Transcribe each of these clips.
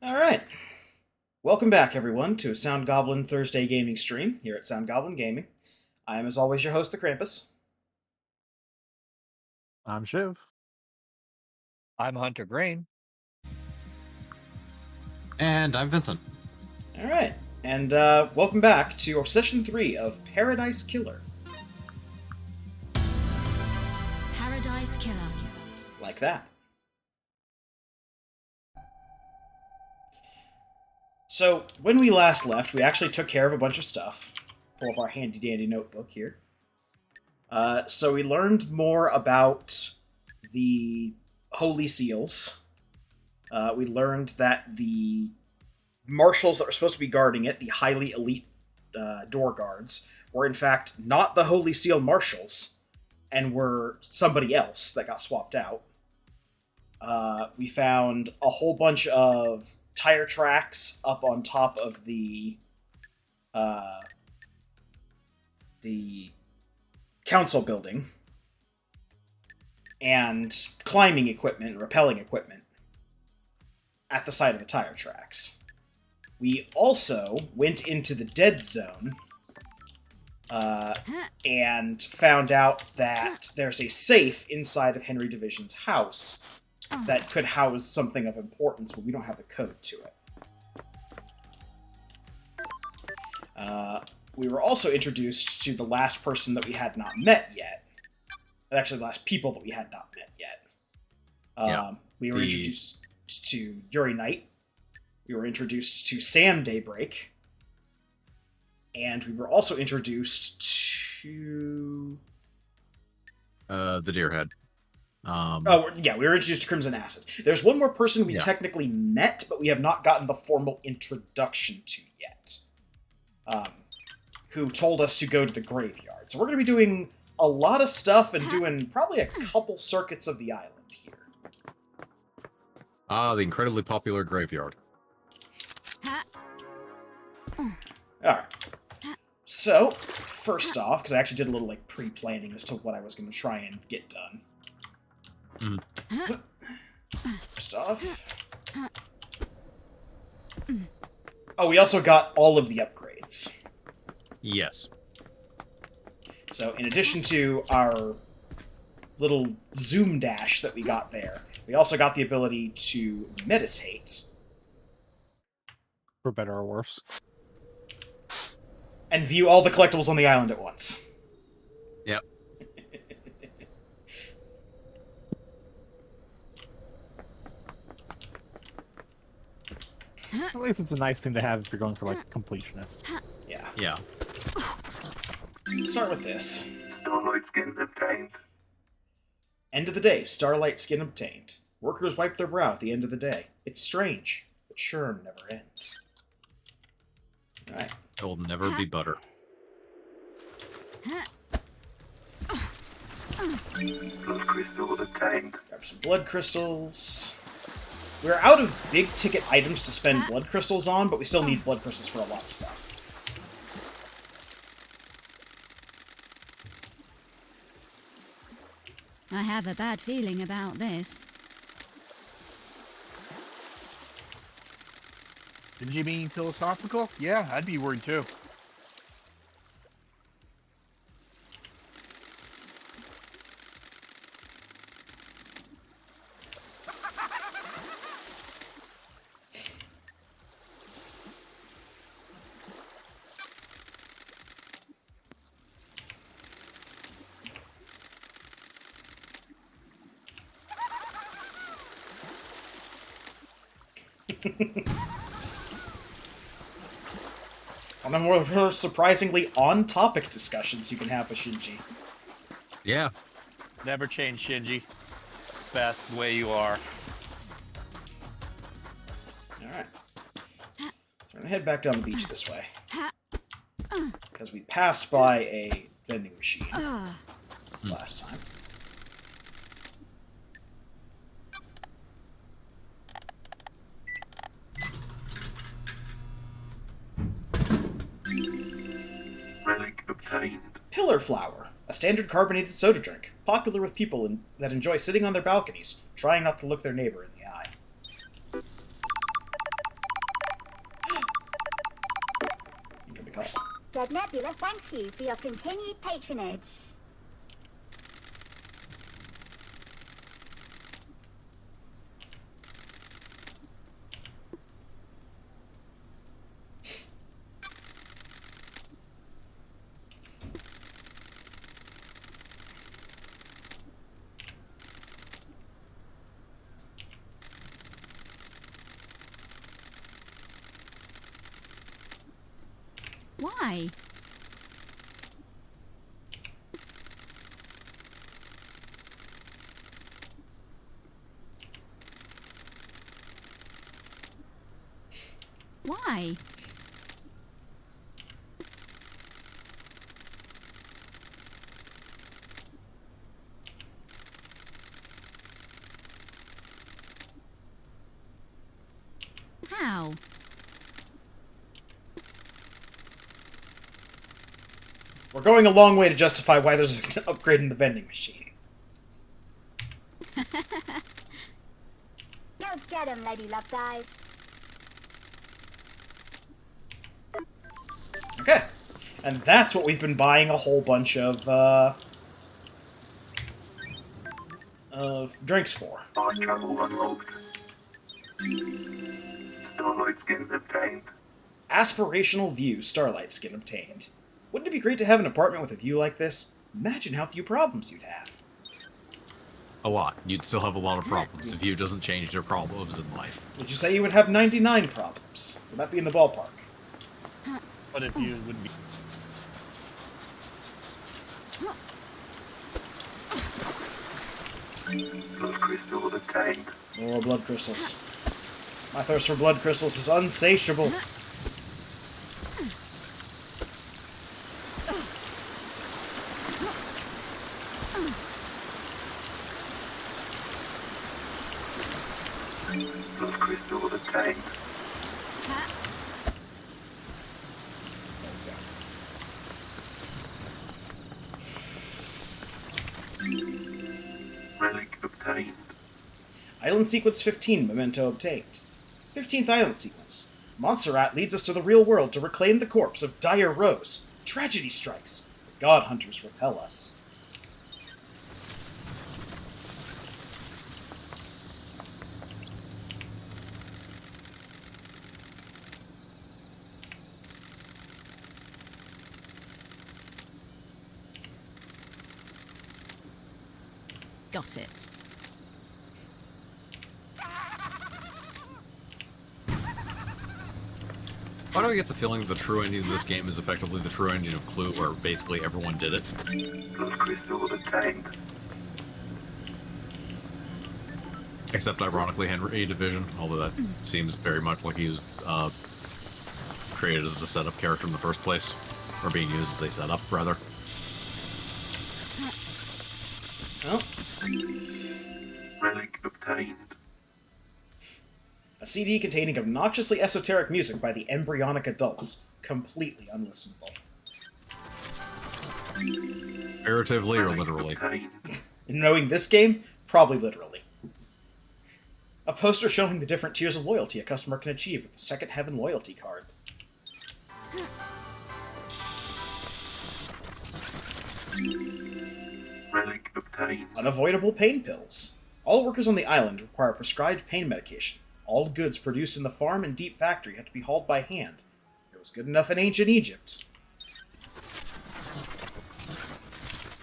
All right. Welcome back, everyone, to a Sound Goblin Thursday gaming stream here at Sound Goblin Gaming. I am, as always, your host, the Krampus. I'm Shiv. I'm Hunter Green. And I'm Vincent. All right. And welcome back to our Session 3 of Paradise Killer. Paradise Killer. Like that. So, when we last left, we actually took care of a bunch of stuff. Pull up our handy-dandy notebook here. So we learned more about the Holy Seals. We learned that the marshals that were supposed to be guarding it, the highly elite door guards, were in fact not the Holy Seal marshals, and were somebody else that got swapped out. We found a whole bunch of tire tracks up on top of the council building, and climbing equipment and rappelling equipment at the side of the tire tracks. We also went into the dead zone and found out that there's a safe inside of Henry Division's house that could house something of importance, but we don't have the code to it. We were also introduced to the last person that we had not met yet. Actually, the last people that we had not met yet. We were introduced to Yuri Knight. We were introduced to Sam Daybreak. And we were also introduced to... the Deerhead. we were introduced to Crimson Acid. There's one more person we technically met, but we have not gotten the formal introduction to yet. Who told us to go to the graveyard. So we're going to be doing a lot of stuff and doing probably a couple circuits of the island here. The incredibly popular graveyard. Alright. So, first off, because I actually did a little pre-planning as to what I was going to try and get done. First off... Oh, we also got all of the upgrades. Yes. So, in addition to our little zoom dash that we got there, we also got the ability to meditate. For better or worse. And view all the collectibles on the island at once. Yep. At least it's a nice thing to have if you're going for, completionist. Yeah. Yeah. Let's start with this. Starlight skin obtained. End of the day, starlight skin obtained. Workers wipe their brow at the end of the day. It's strange, but churn never ends. Alright. It will never be butter. Blood crystal obtained. Grab some blood crystals. We're out of big ticket items to spend blood crystals on, but we still need blood crystals for a lot of stuff. I have a bad feeling about this. Didn't you mean philosophical? Yeah, I'd be worried too. One of the more surprisingly on-topic discussions you can have with Shinji. Yeah. Never change, Shinji. Best way you are. Alright. So we're gonna head back down the beach this way. Because we passed by a vending machine last time. Relic obtained. Pillar Flower, a standard carbonated soda drink, popular with people that enjoy sitting on their balconies, trying not to look their neighbor in the eye. Dead Nebula thanks you for your continued patronage. Why? Why? How? We're going a long way to justify why there's an upgrade in the vending machine. Go get him, Lady Love Guys. Okay. And that's what we've been buying a whole bunch of drinks for. Fast travel unlocked. Starlight skin obtained. Aspirational view, Starlight skin obtained. Wouldn't it be great to have an apartment with a view like this? Imagine how few problems you'd have. A lot. You'd still have a lot of problems if you doesn't change their problems in life. Would you say you would have 99 problems? Would that be in the ballpark? But if you would be. Blood crystal obtained. More blood crystals. My thirst for blood crystals is unsatiable. Blood crystal obtained. Relic obtained. Island Sequence 15, memento obtained. 15th Island Sequence. Montserrat leads us to the real world to reclaim the corpse of Dire Rose. Tragedy strikes. The God Hunters repel us. Got it. Why do I get the feeling that the true ending of this game is effectively the true ending of Clue, where basically everyone did it? Blood crystal obtained. Except, ironically, Henry Division, although that seems very much like he was created as a setup character in the first place. Or being used as a setup, rather. Well, Relic obtained. a CD containing obnoxiously esoteric music by the Embryonic Adults. Completely unlistenable. Figuratively or Relic literally? obtained. Knowing this game, probably literally. A poster showing the different tiers of loyalty a customer can achieve with the Second Heaven loyalty card. Relic obtained. Unavoidable pain pills. All workers on the island require prescribed pain medication. All goods produced in the farm and deep factory have to be hauled by hand. It was good enough in ancient Egypt.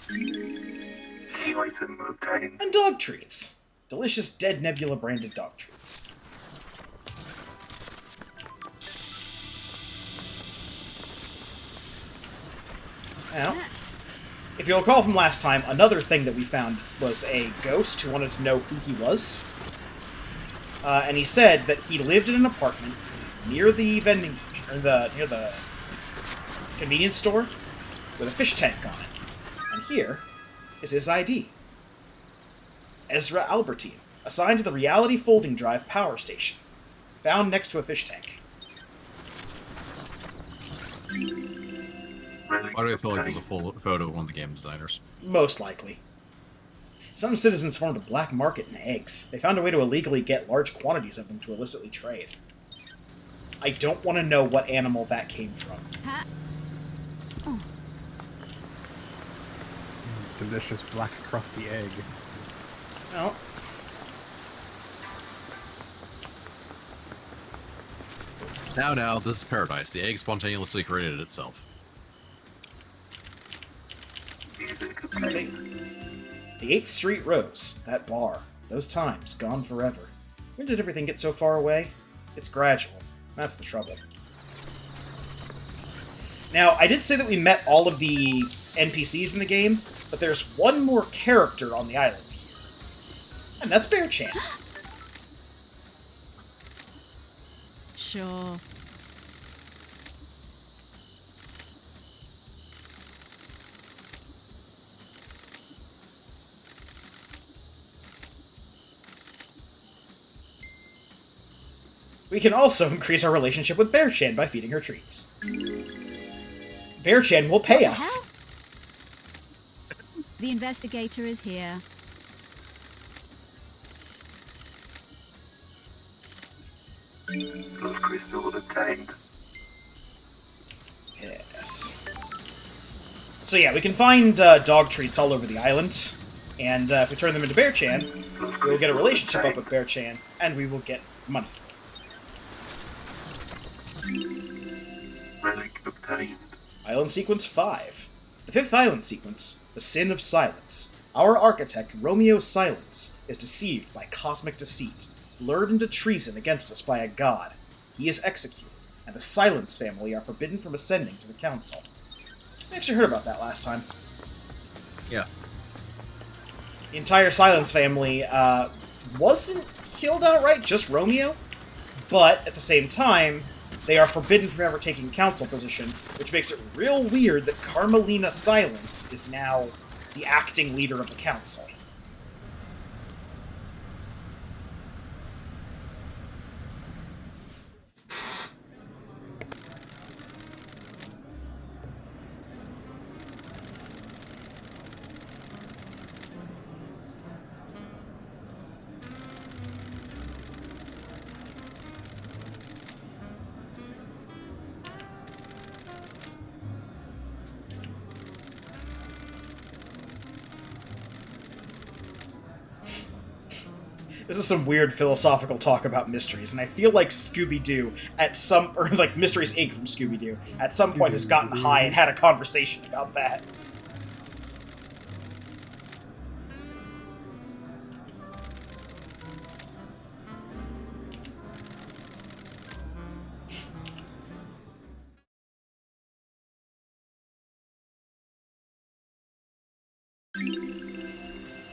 Key item obtained. And dog treats. Delicious Dead Nebula branded dog treats. Now, if you'll recall from last time, another thing that we found was a ghost who wanted to know who he was. And he said that he lived in an apartment near the vending, or near the convenience store with a fish tank on it. And here is his ID. Ezra Albertine, assigned to the Reality Folding Drive power station. Found next to a fish tank. Relic Why do I feel like there's a obtained. full photo of one of the game designers? Most likely. Some citizens formed a black market in eggs. They found a way to illegally get large quantities of them to illicitly trade. I don't want to know what animal that came from. delicious black crusty egg. Well, Now, this is paradise. The egg spontaneously created itself. Music take obtained. the 8th Street Rose, that bar, those times, gone forever. When did everything get so far away? It's gradual. That's the trouble. Now, I did say that we met all of the NPCs in the game, but there's one more character on the island here. And that's Bear Chan. Sure. We can also increase our relationship with Bear Chan by feeding her treats. Bear Chan will pay us. The investigator is here. Plus crystal obtained. Yes. So yeah, we can find dog treats all over the island, and if we turn them into Bear Chan, Plus we will get a crystal relationship up obtained. with Bear Chan, and we will get money. Relic obtained. Island Sequence 5. The 5th island sequence, The Sin of Silence. Our architect, Romeo Silence, is deceived by cosmic deceit, lured into treason against us by a god. He is executed, and the Silence family are forbidden from ascending to the council. I actually heard about that last time. Yeah. The entire Silence family wasn't killed outright, just Romeo, but at the same time, they are forbidden from ever taking council position, which makes it real weird that Carmelina Silence is now the acting leader of the council. This is some weird philosophical talk about mysteries, and I feel like Scooby-Doo at some, or like Mysteries Inc. from Scooby-Doo, at some point has gotten high and had a conversation about that.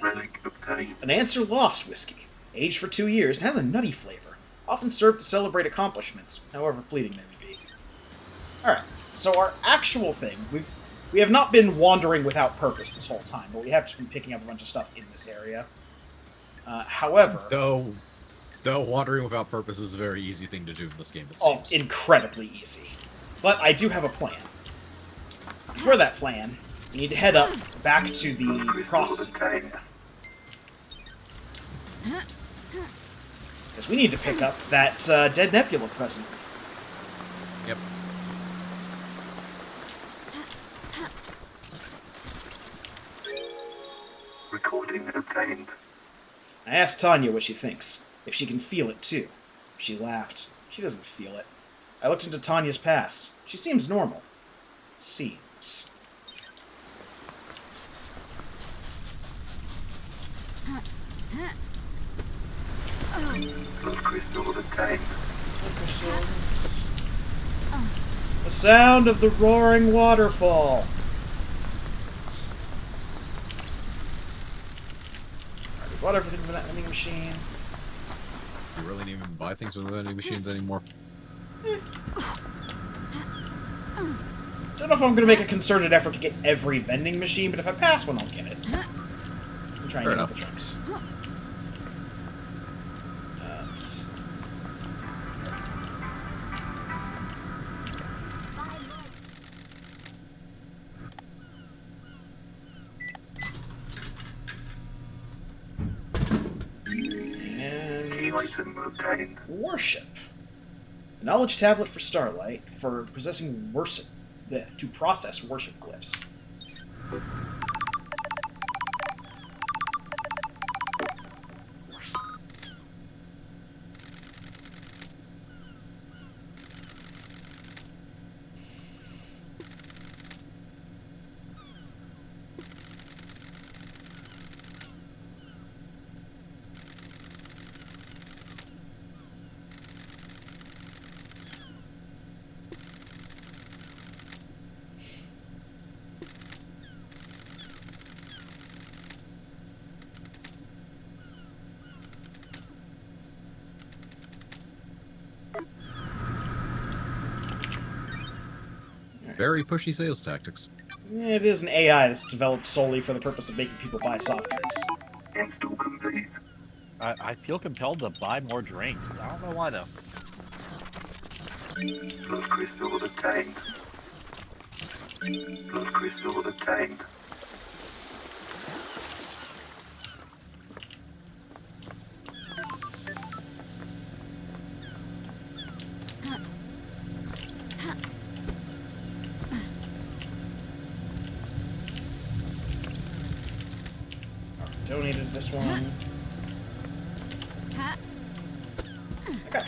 Relic obtained. An Answer Lost whiskey, aged for 2 years and has a nutty flavor, often served to celebrate accomplishments, however fleeting they may be. Alright, so our actual thing, we have not been wandering without purpose this whole time, but we have just been picking up a bunch of stuff in this area. However... Though wandering without purpose is a very easy thing to do in this game, it Oh, seems. incredibly easy. But I do have a plan. For that plan, we need to head up back to the Plus crystal processing obtained. area. Because we need to pick up that Dead Nebula present. Yep. Recording obtained. I asked Tanya what she thinks, if she can feel it too. She laughed. She doesn't feel it. I looked into Tanya's past. She seems normal. Seems. Plus crystal obtained. The sound of the roaring waterfall. Already bought everything from that vending machine. You really didn't even buy things with vending machines anymore. Don't know if I'm going to make a concerted effort to get every vending machine, but if I pass one, I'll get it. I'm trying to Fair get all enough. the drinks. Let's see. Key And item obtained. worship. A knowledge tablet for Starlight for possessing worship to process worship glyphs. Very pushy sales tactics. It is an AI that's developed solely for the purpose of making people buy soft drinks. Install complete. I feel compelled to buy more drinks. I don't know why though. Plus crystal obtained. Plus crystal obtained. Donated this one. Ha. Okay.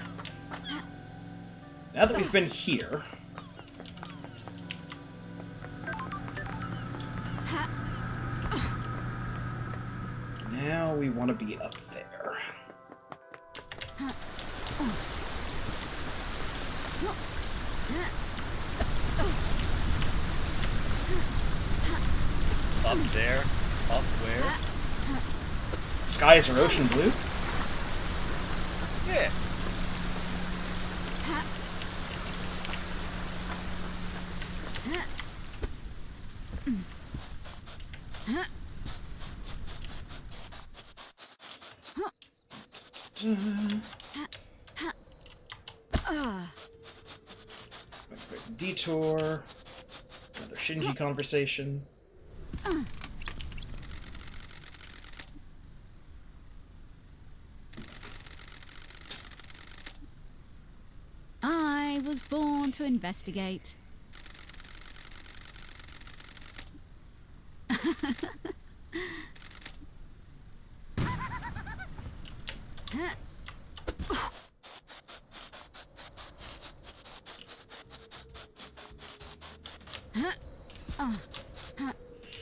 Now that we've been here, now we want to be up there. Up there. Up where? Skies are ocean blue. Yeah. Quick detour. Another Shinji conversation. I was born to investigate.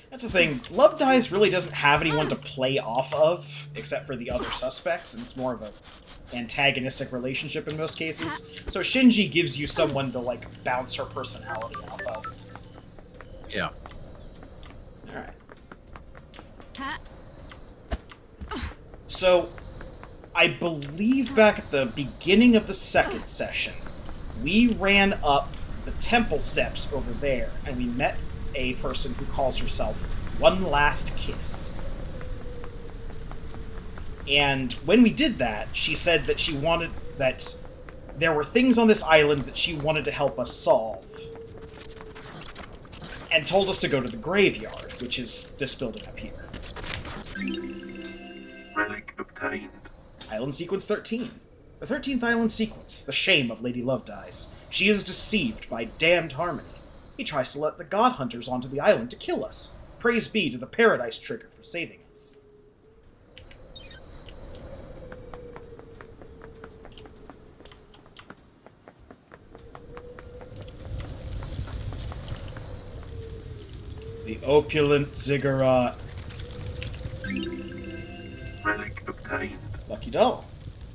That's the thing. Love Dice really doesn't have anyone to play off of, except for the other suspects, and it's more of a antagonistic relationship in most cases. So Shinji gives you someone to, like, bounce her personality off of. Yeah. Alright. Ha. So, I believe back at the beginning of the second session, we ran up the temple steps over there, and we met a person who calls herself One Last Kiss. And when we did that, she said that she wanted that there were things on this island that she wanted to help us solve. And told us to go to the graveyard, which is this building up here. Relic obtained. Island Sequence 13. The 13th island sequence, the shame of Lady Love Dies. She is deceived by damned Harmony. He tries to let the God Hunters onto the island to kill us. Praise be to the Paradise Trigger for saving us. The opulent ziggurat. Relic obtained. Lucky doll.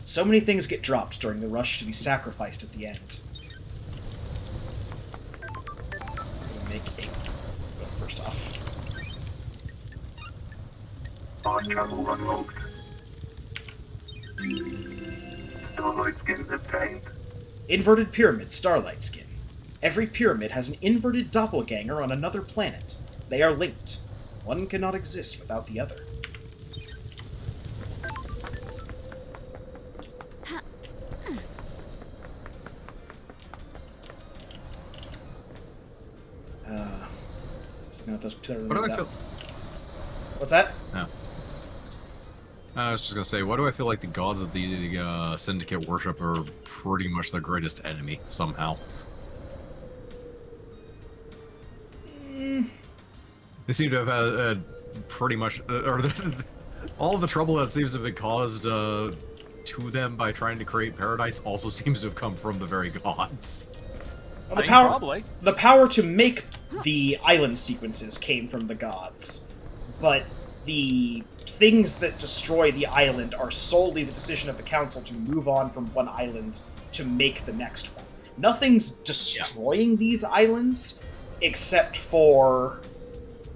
So many things get dropped during the rush to be sacrificed at the end. Make a... Well, first off. Fast travel unlocked. Starlight skin obtained. Inverted Pyramid Starlight Skin. Every pyramid has an inverted doppelganger on another planet. They are linked. One cannot exist without the other. What What do I feel? What's that? No. I was just gonna say, why do I feel like the gods of the Syndicate worship are pretty much their greatest enemy, somehow? They seem to have had pretty much... or all the trouble that seems to have been caused to them by trying to create paradise also seems to have come from the very gods. Well, I mean, probably. the power to make the island sequences came from the gods, but the things that destroy the island are solely the decision of the council to move on from one island to make the next one. Nothing's destroying these islands except for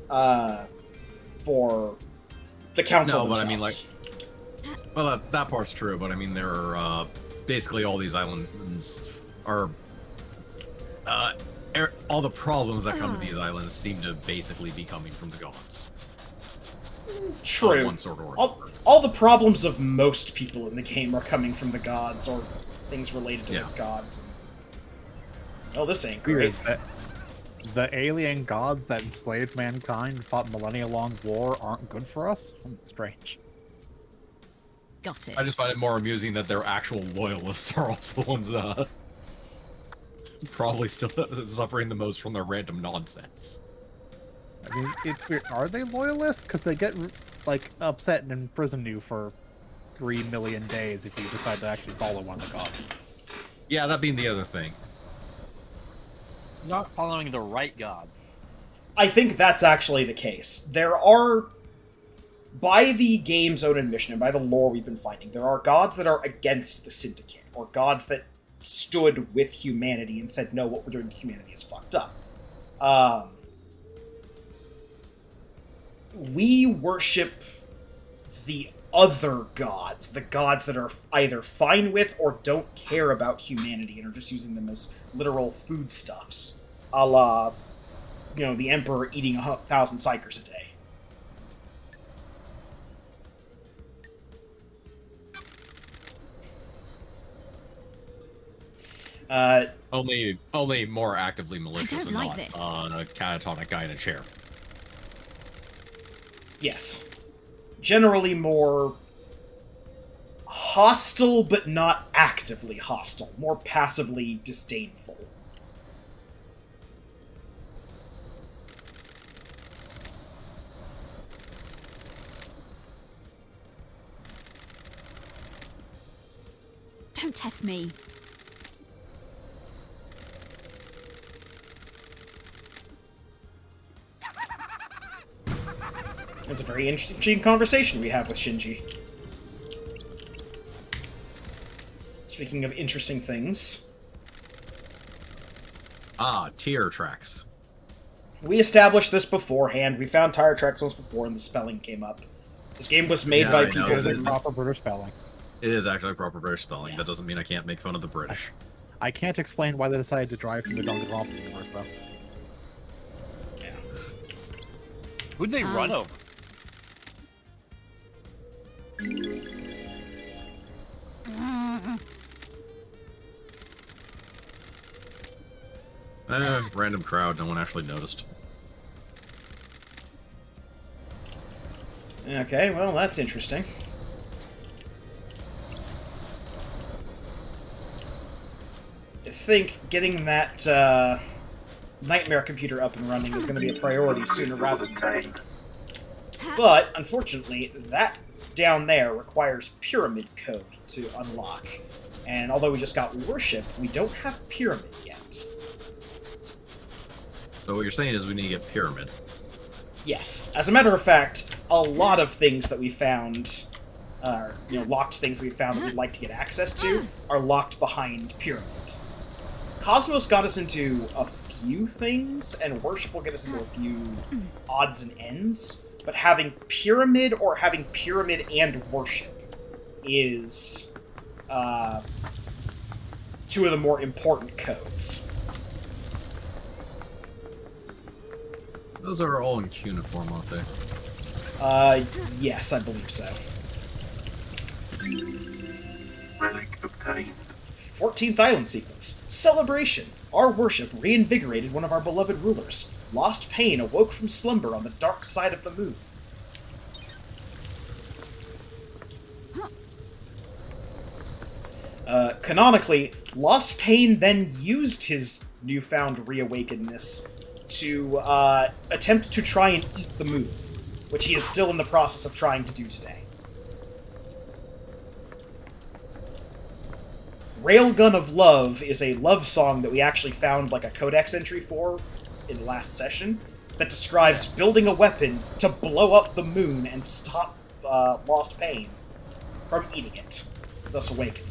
the council themselves. No, but I mean, like... Well, that part's true, but I mean, there are, basically all these islands are, all the problems that come to these islands seem to basically be coming from the gods. Of True. one sort or All the problems of most people in the game are coming from the gods, or things related to Yeah. the gods. Oh, this ain't great. Weird that the alien gods that enslaved mankind and fought millennia-long war aren't good for us? Strange. Got it. I just find it more amusing that their actual loyalists are also the ones probably still suffering the most from their random nonsense. I mean, it's weird. Are they loyalists? Because they get, like, upset and imprison you for 3 million days if you decide to actually follow one of the gods. Yeah, that being the other thing. Not following the right god. I think that's actually the case. There are, by the game's own admission and by the lore we've been finding, there are gods that are against the Syndicate, or gods that stood with humanity and said, no, what we're doing to humanity is fucked up. We worship the other gods, the gods that are either fine with or don't care about humanity and are just using them as literal foodstuffs, a la, the Emperor eating 1,000 psychers a day. Only more actively malicious and like not this. a catatonic guy in a chair. Yes. Generally more hostile, but not actively hostile. More passively disdainful. Don't test me. It's a very interesting conversation we have with Shinji. Speaking of interesting things, Tier tracks. we established this beforehand. We found tire tracks once before, and the spelling came up. This game was made Yeah, by I know, people it It is from... proper British spelling. It is actually proper British spelling. Yeah. That doesn't mean I can't make fun of the British. I can't explain why they decided to drive from the Danganronpa universe, though. Yeah. Who'd they run over? Random crowd, no one actually noticed. Okay, well, that's interesting. I think getting that nightmare computer up and running is going to be a priority sooner rather than later. But, unfortunately, that down there requires pyramid code to unlock. And although we just got worship, we don't have pyramid yet. So what you're saying is we need to get pyramid. Yes. As a matter of fact, a lot of things that we found, locked things we found that we'd like to get access to, are locked behind pyramid. Cosmos got us into a few things, and worship will get us into a few odds and ends. But having pyramid or having pyramid and worship is two of the more important codes. Those are all in cuneiform, aren't they? Yes, I believe so. Relic obtained. 14th Island Sequence. Celebration. Our worship reinvigorated one of our beloved rulers. Lost Pain awoke from slumber on the dark side of the moon. Canonically, Lost Pain then used his newfound reawakenedness to attempt to try and eat the moon, which he is still in the process of trying to do today. Railgun of Love is a love song that we actually found like a codex entry for in the last session that describes building a weapon to blow up the moon and stop Lost Pain from eating it, thus awakening.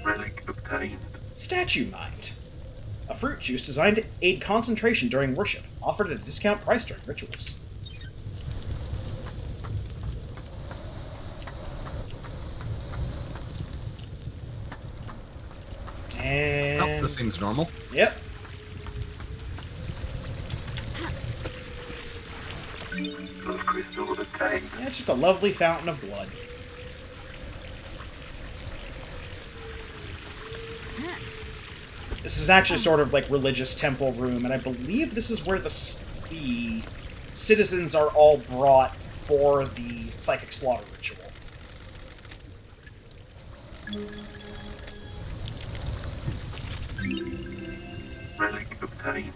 Relic obtained. Statue Mind. A A fruit juice designed to aid concentration during worship, offered at a discount price during rituals. And... Oh, this seems normal. Yep. Blood crystal obtained. Yeah, it's just a lovely fountain of blood. This is actually sort of like religious temple room, and I believe this is where the citizens are all brought for the psychic slaughter ritual. Relic obtained.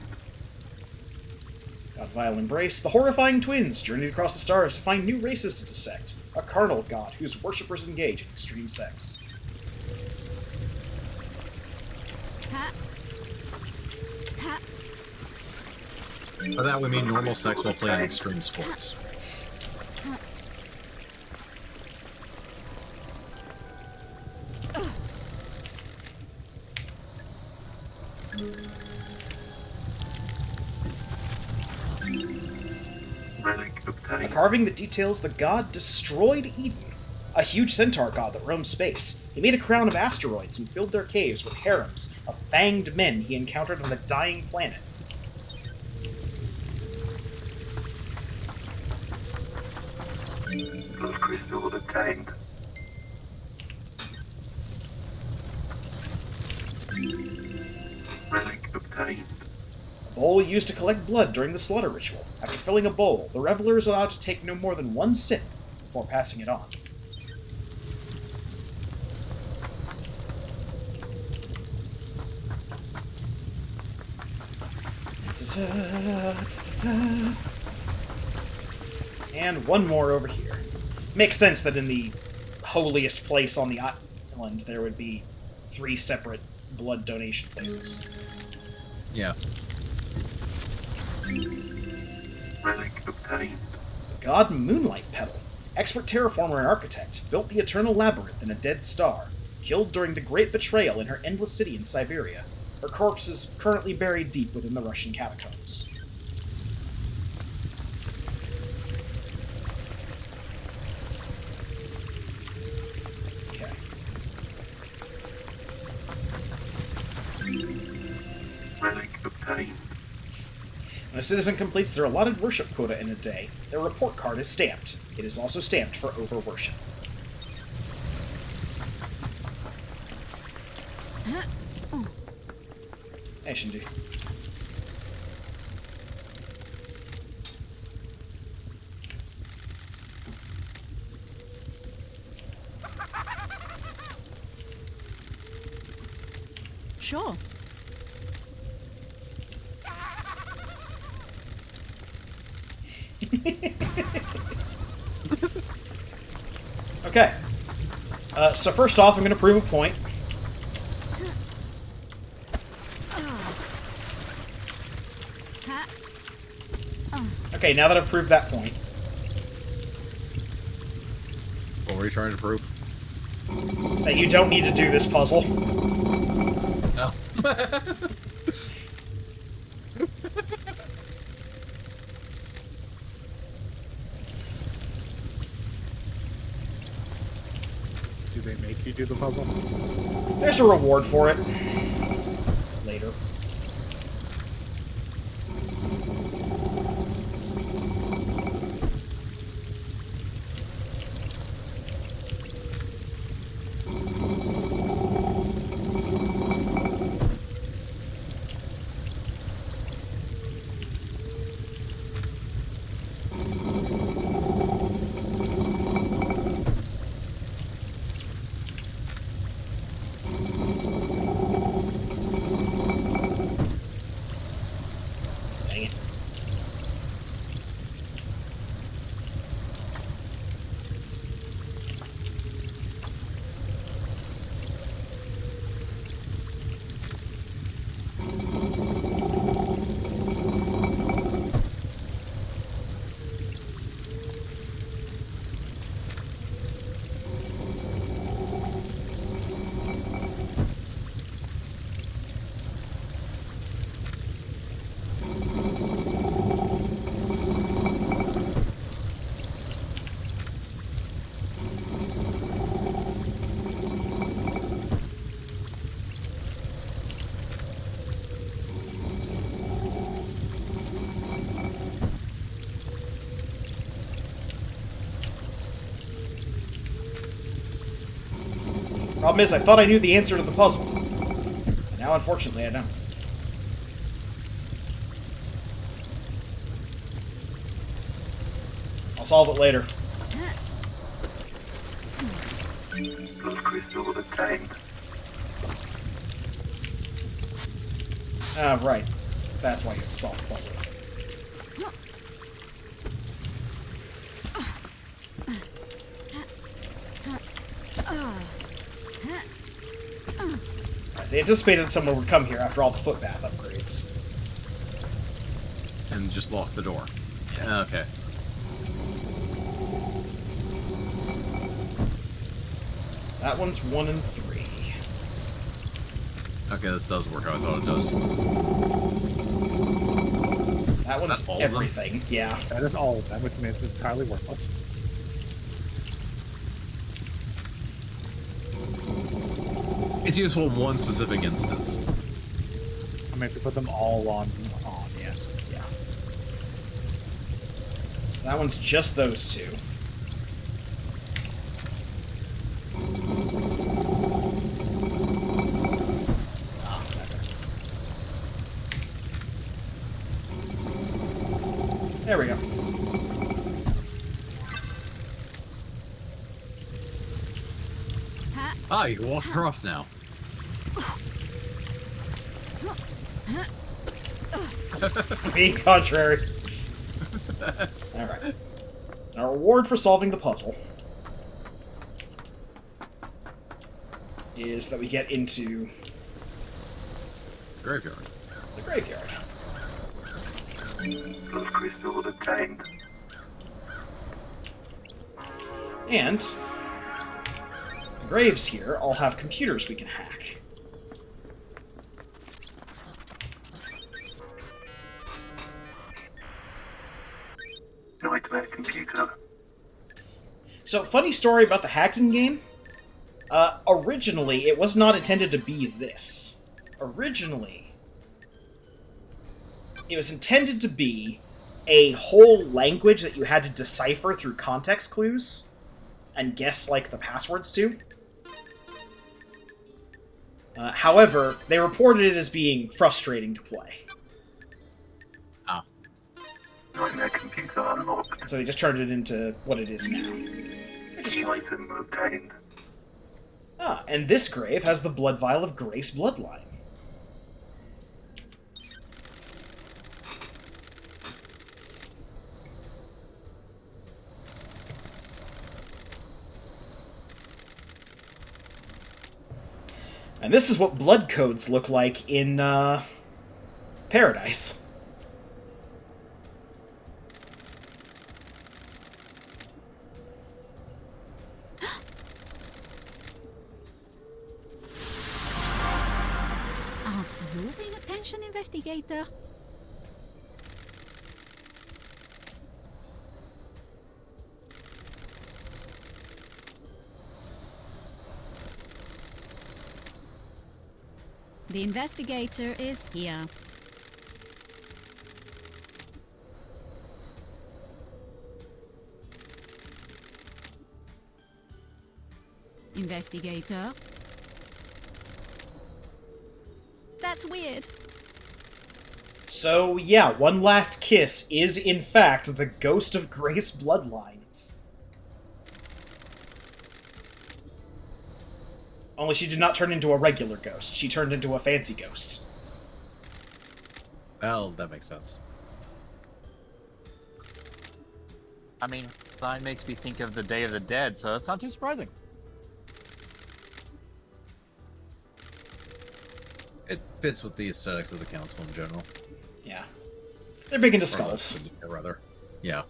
God Vile Embrace. The horrifying twins journeyed across the stars to find new races to dissect. A carnal god whose worshippers engage in extreme sex. Ha. Ha. By that we mean normal sex while playing extreme sports. Relic A obtained. carving that details the god destroyed Eden, a huge centaur god that roamed space. He made a crown of asteroids and filled their caves with harems of fanged men he encountered on a dying planet. Blood crystal obtained. Relic obtained. A bowl used to collect blood during the slaughter ritual. After filling a bowl, the reveler is allowed to take no more than one sip before passing it on. And one more over here. Makes sense that in the holiest place on the island there would be 3 separate blood donation places. Yeah. Relic obtained. God Moonlight Petal, expert terraformer and architect, built the Eternal Labyrinth in a dead star, killed during the Great Betrayal in her endless city in Siberia. Her corpse is currently buried deep within the Russian catacombs. Okay. Relic obtained. When a citizen completes their allotted worship quota in a day, their report card is stamped. It is also stamped for over-worship. Hey, Shinji. Sure. Okay. So first off, I'm going to prove a point. Ha. Okay, now that I've proved that point, What were you trying to prove? that you don't need to do this puzzle. No. Do they make you do the puzzle? There's a reward for it. Later. Problem is, I thought I knew the answer to the puzzle. And now, unfortunately, I don't. I'll solve it later. Plus crystal obtained. Ah, right. That's why you have to solve the puzzle. Right, they anticipated someone would come here after all the footbath upgrades. And just lock the door. Yeah, okay. That one's 1 and 3. Okay, this does work how I thought it does. That one's that all of them? everything. Yeah. That is all of them, which means it's entirely worthless. It's useful in one specific instance. I mean, if you put them all on, yes. Yeah. That one's just those two. Ah, there we go. Ha. Ah, you can walk across now. Being contrary. Alright. Our reward for solving the puzzle is that we get into Graveyard. the graveyard. Plus crystal obtained. And the graves here all have computers we can hack. Nightmare computer. So, funny story about the hacking game. Originally, it was not intended to be this. Originally, it was intended to be a whole language that you had to decipher through context clues and guess, like, the passwords to. However, they reported it as being frustrating to play. Nightmare computer unlocked. So they just turned it into what it is now. Key item obtained. Ah, and this grave has the blood vial of Grace bloodline. And this is what blood codes look like in Paradise. Are you being a pension investigator? The investigator is here. Investigator. That's weird. So, yeah, One Last Kiss is, in fact, the ghost of Grace Bloodlines. Only she did not turn into a regular ghost. She turned into a fancy ghost. Well, that makes sense. I mean, sign makes me think of the Day of the Dead, so it's not too surprising. It fits with the aesthetics of the council in general. Yeah. They're big into Or skulls. rather. Yeah.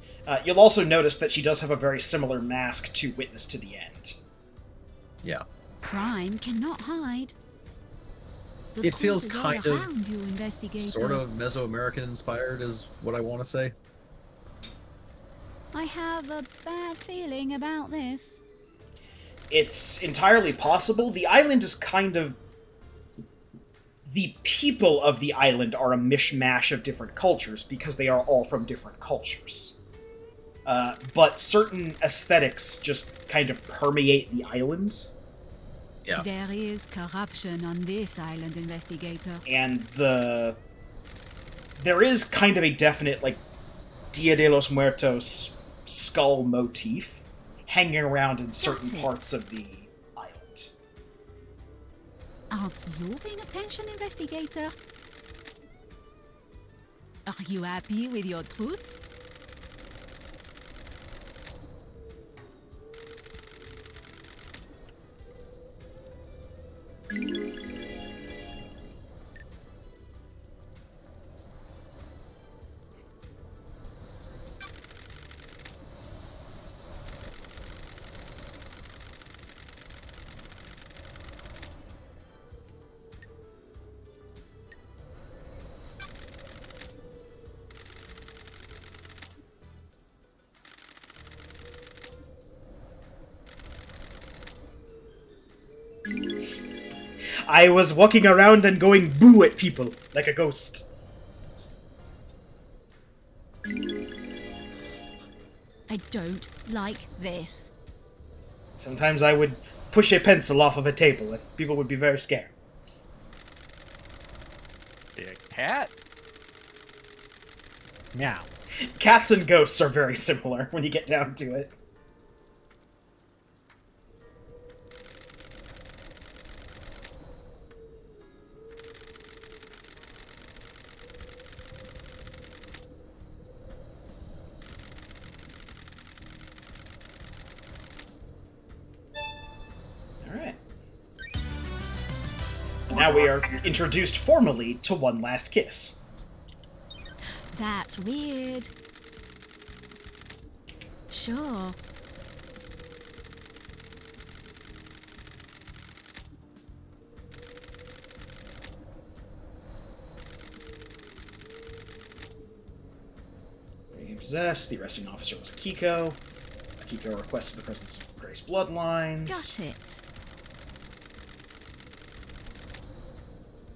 You'll also notice that she does have a very similar mask to Witness to the End. Yeah. Crime cannot hide. The It feels court is all kind of around you, investigator. Sort of Mesoamerican inspired is what I want to say. I have a bad feeling about this. It's entirely possible. The island is kind of... The people of the island are a mishmash of different cultures because they are all from different cultures. But certain aesthetics just kind of permeate the island. Yeah. There is corruption on this island, investigator. And there is kind of a definite, like, Dia de los Muertos skull motif hanging around in certain it. parts of the island. Aren't you paying attention, investigator? Are you happy with your truth? I was walking around and going boo at people, like a ghost. I don't like this. Sometimes I would push a pencil off of a table and people would be very scared. Be a cat? Meow. Cats and ghosts are very similar when you get down to it. Alright. Now we are introduced formally to One Last Kiss. That's weird. Sure. Being possessed, the arresting officer was Akiko. Akiko requested the presence of Grace bloodlines. Got it.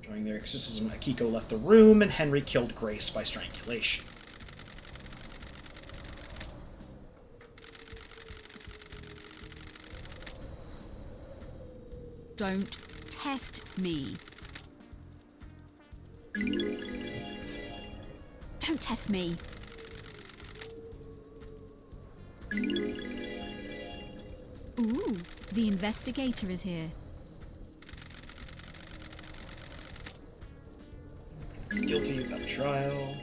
During their exorcism, Akiko left the room, and Henry killed Grace by strangulation. Don't test me. Don't test me. Ooh, the investigator is here. He's guilty without trial.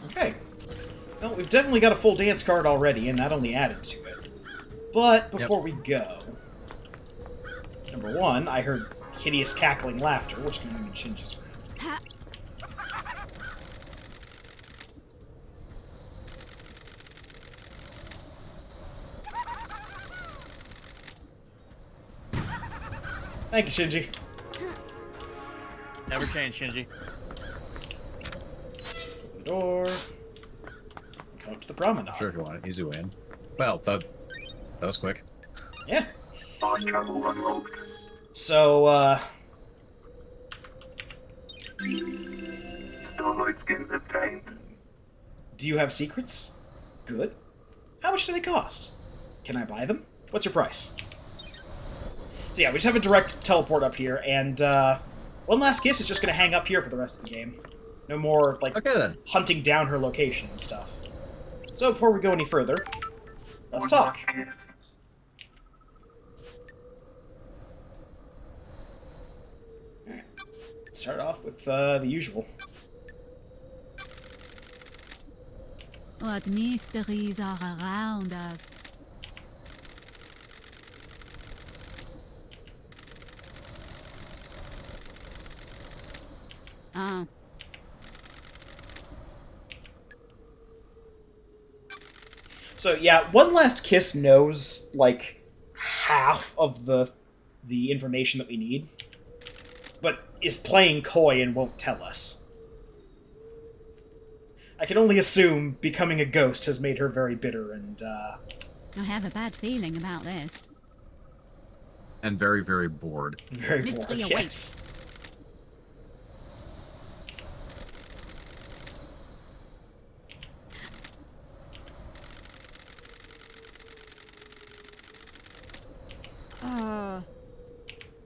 Okay. Well, we've definitely got a full dance card already, and that only added to it. But before we go, number one, I heard hideous cackling laughter, which can mean Shinji's around. Ha! Thank you, Shinji. Never change, Shinji. Open the door. Come up to the promenade. Sure, if you want it. Easy way in. Well, that was quick. Yeah. Fast travel unlocked. So, Starlight skins obtained. do you have secrets? Good. How much do they cost? Can I buy them? What's your price? So yeah, we just have a direct teleport up here, and One Last Kiss is just going to hang up here for the rest of the game. No more, like, Okay then. hunting down her location and stuff. So before we go any further, let's One talk. last kiss. Start off with the usual. What mysteries are around us? Oh. So yeah, One Last Kiss knows like half of the information that we need, but is playing coy and won't tell us. I can only assume becoming a ghost has made her very bitter and I have a bad feeling about this. And very, very bored. Very Mystery bored. awaits. Yes.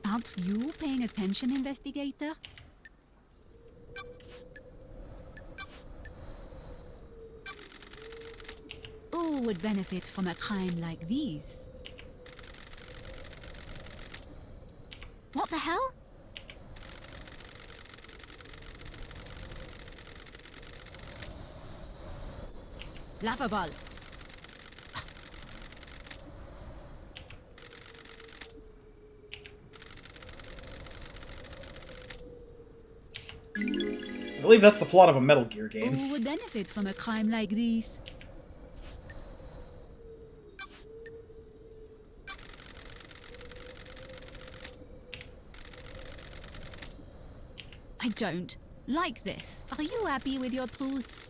Aren't you paying attention, investigator? Who would benefit from a crime like these? What the hell? Laughable. I believe that's the plot of a Metal Gear game. Who would benefit from a crime like this? I don't like this. Are you happy with your truths?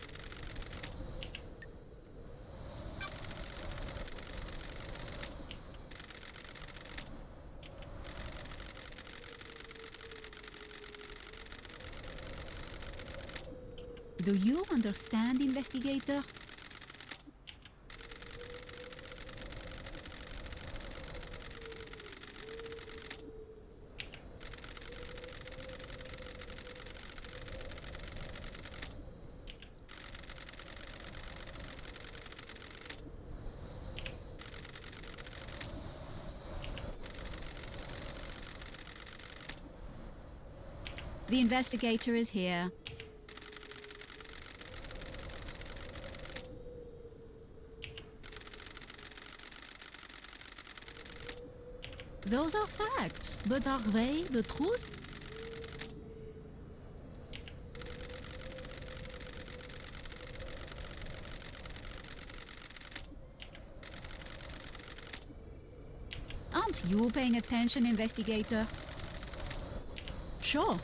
Do you understand, investigator? The investigator is here. Those are facts, but are they the truth? Aren't you paying attention, investigator? Sure.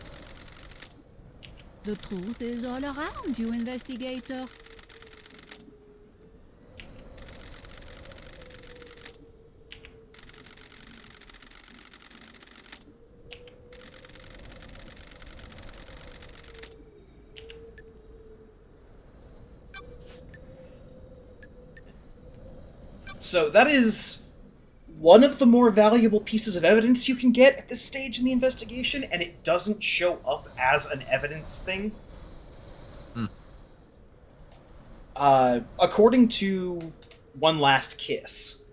The truth is all around you, investigator. So that is one of the more valuable pieces of evidence you can get at this stage in the investigation, and it doesn't show up as an evidence thing. According to One Last Kiss,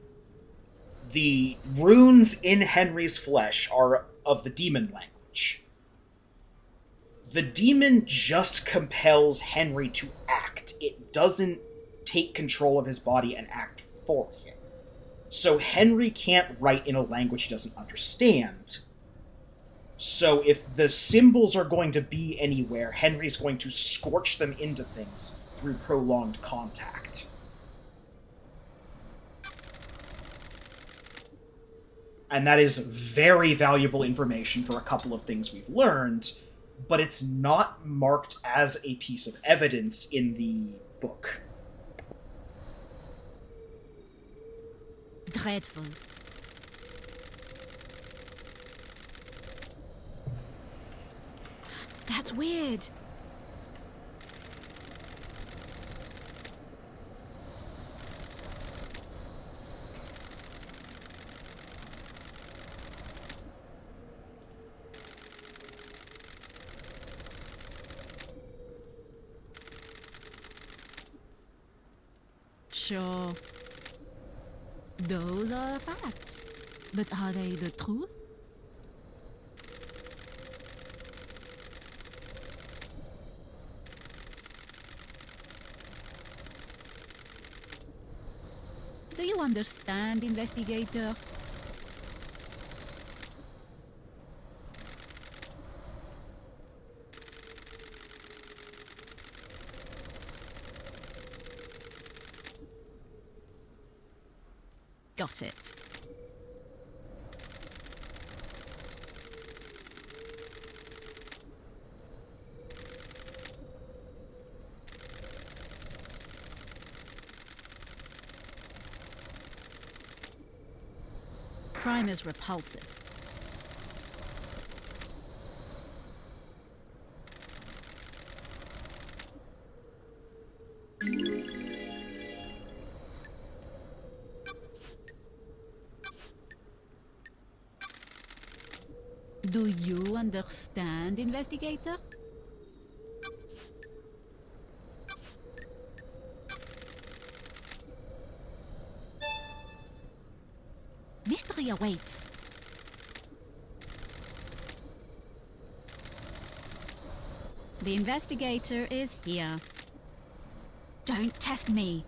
the runes in Henry's flesh are of the demon language. The demon just compels Henry to act. It doesn't take control of his body and act for him. So Henry can't write in a language he doesn't understand. So if the symbols are going to be anywhere, Henry's going to scorch them into things through prolonged contact. And that is very valuable information for a couple of things we've learned, but it's not marked as a piece of evidence in the book. Dreadful. That's weird. Sure. Those are facts. But are they the truth? Do you understand, investigator? Got it. Crime is repulsive. Do you understand, investigator? Mystery awaits. The investigator is here. Don't test me.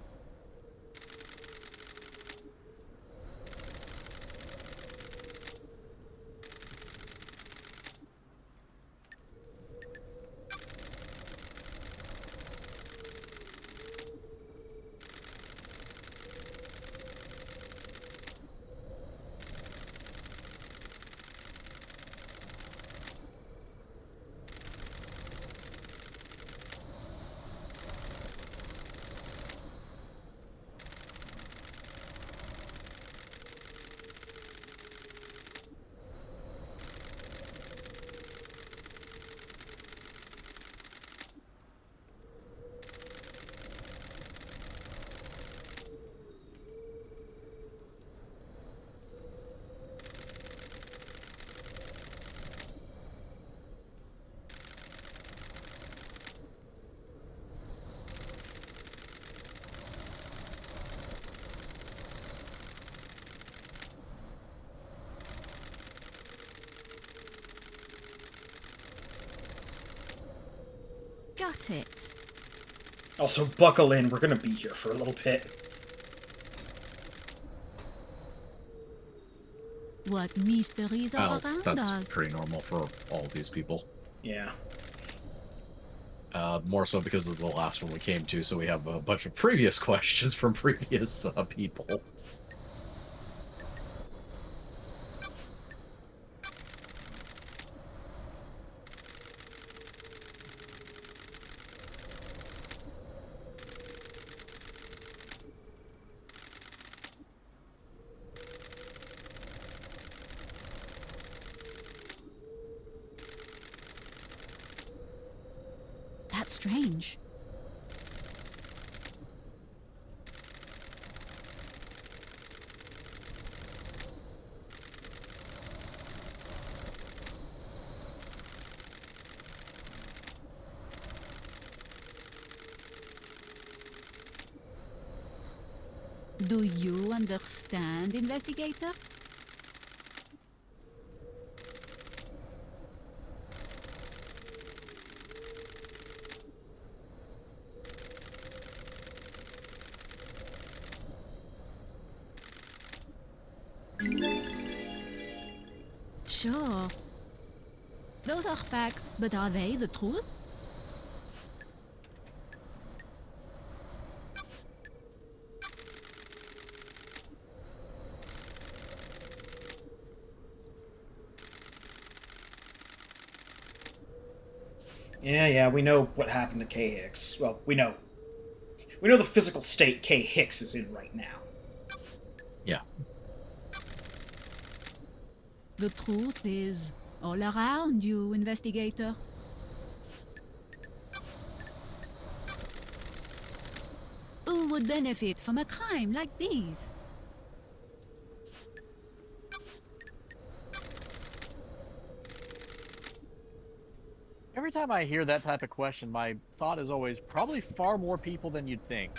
Got it. Also, buckle in. We're gonna be here for a little bit. What mysteries are Well, around that's us? pretty normal for all these people. Yeah. More so because this is the last one we came to, so we have a bunch of previous questions from previous people. That's strange. Do you understand, investigator? Sure. Those are facts, but are they the truth? Yeah, we know what happened to K. Hicks. Well, we know the physical state K. Hicks is in right now. Yeah. The truth is all around you, investigator. Who would benefit from a crime like these? Every time I hear that type of question, my thought is always probably far more people than you'd think.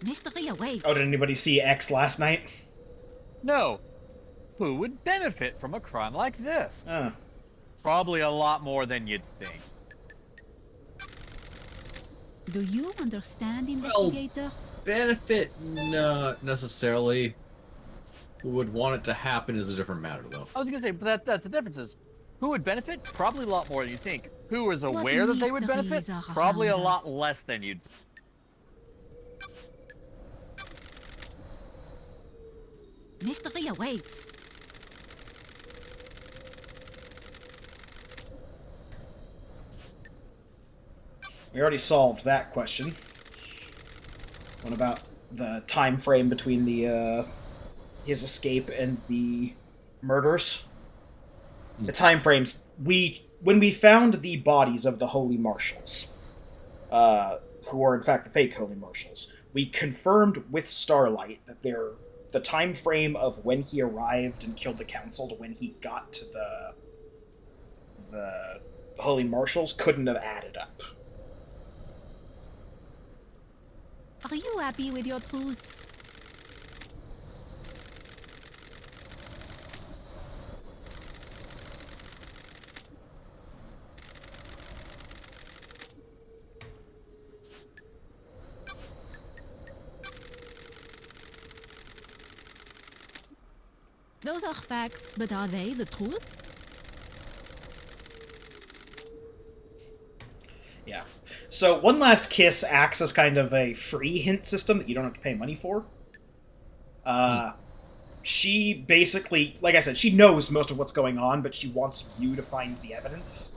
Mystery awaits. Oh, did anybody see X last night? No. Who would benefit from a crime like this? Probably a lot more than you'd think. Do you understand, investigator? Benefit, no, necessarily. Who would want it to happen is a different matter, though. I was gonna say, but that's the difference is, who would benefit? Probably a lot more than you think. Who is What aware that they would benefit? mysteries are Probably a around lot us? less than you'd. Mystery awaits. We already solved that question. What about the time frame between the his escape and the murders? The time frames. When we found the bodies of the Holy Marshals, who are in fact the fake Holy Marshals, we confirmed with Starlight that their the time frame of when he arrived and killed the council to when he got to the Holy Marshals couldn't have added up. Are you happy with your truths? Those are facts, but are they the truth? Yeah. So One Last Kiss acts as kind of a free hint system that you don't have to pay money for. She basically, like I said, she knows most of what's going on, but she wants you to find the evidence.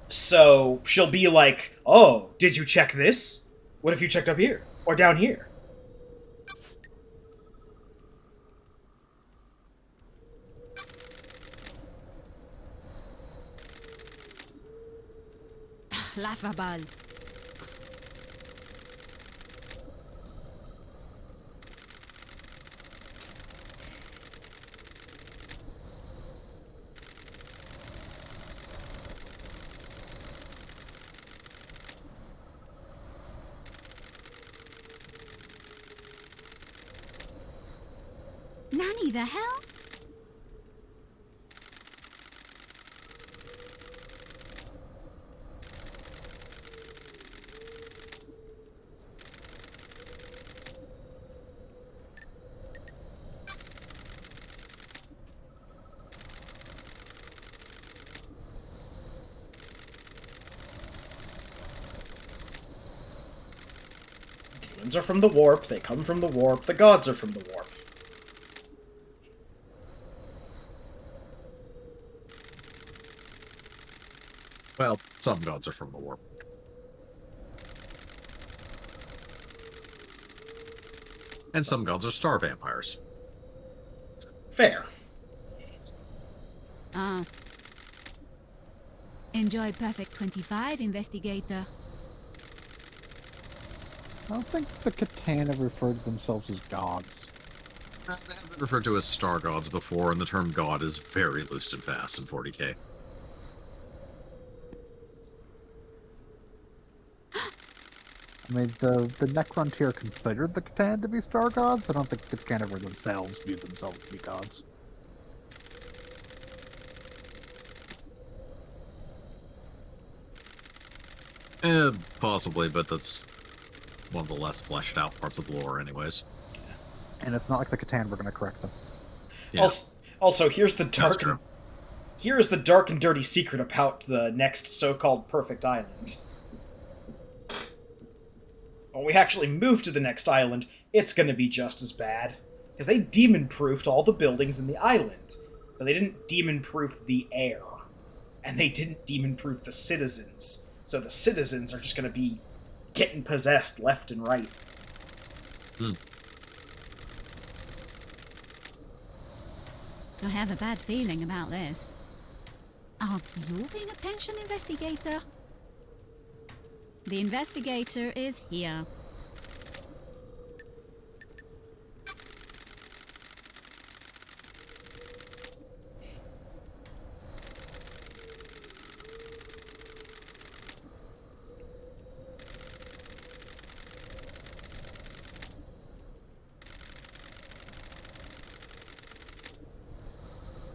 So she'll be like, oh, did you check this? What if you checked up here? Or down here? Laughable. Nanny, the hell? Demons are from the warp, they come from the warp, the gods are from the warp. Well, some gods are from the warp. And some gods are star vampires. Fair. Enjoy Perfect 25, investigator. I don't think the Katana referred to themselves as gods. They have been referred to as star gods before, and the term god is very loose and fast in 40k. I mean, the Necrontyr considered the Katana to be star gods. I don't think the Katana themselves view themselves to be gods. Possibly, but that's one of the less fleshed out parts of the lore anyways. And it's not like the Katana were going to correct them. Yeah. Also, here's the dark true. here is the dark and dirty secret about the next so-called perfect island. When we actually move to the next island, it's going to be just as bad. Because they demon-proofed all the buildings in the island. But they didn't demon-proof the air. And they didn't demon-proof the citizens. So the citizens are just going to be getting possessed left and right. I have a bad feeling about this. Aren't you paying attention, investigator? The investigator is here.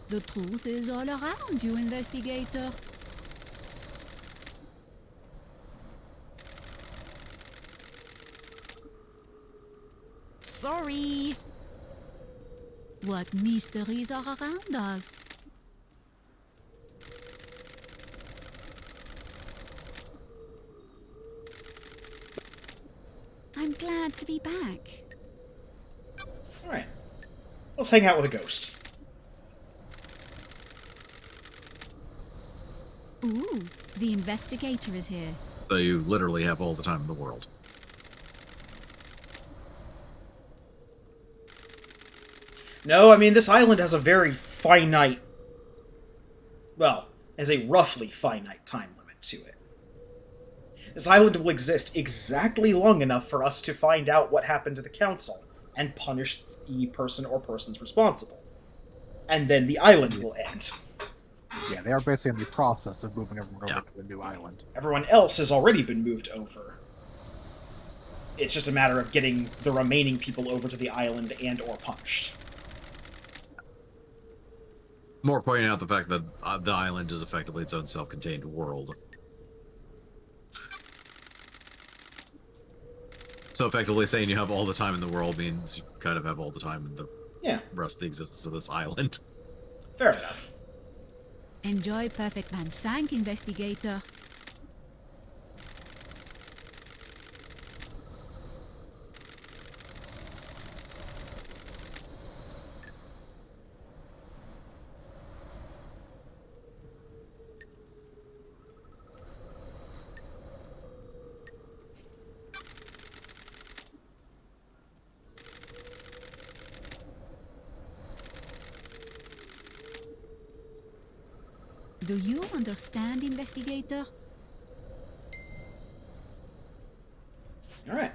The truth is all around you, investigator. Sorry. What mysteries are around us? I'm glad to be back. Alright. Let's hang out with a ghost. Ooh, the investigator is here. So you literally have all the time in the world. No, I mean, this island has a very finite... Well, has a roughly finite time limit to it. This island will exist exactly long enough for us to find out what happened to the council and punish the person or persons responsible. And then the island will end. Yeah, they are basically in the process of moving everyone over to the new island. Everyone else has already been moved over. It's just a matter of getting the remaining people over to the island and or punished. More pointing out the fact that the island is effectively its own self-contained world. So effectively saying you have all the time in the world means you kind of have all the time in the rest of the existence of this island. Fair enough. Enjoy Perfect Man Sank, Investigator. Do you understand, Investigator? All right.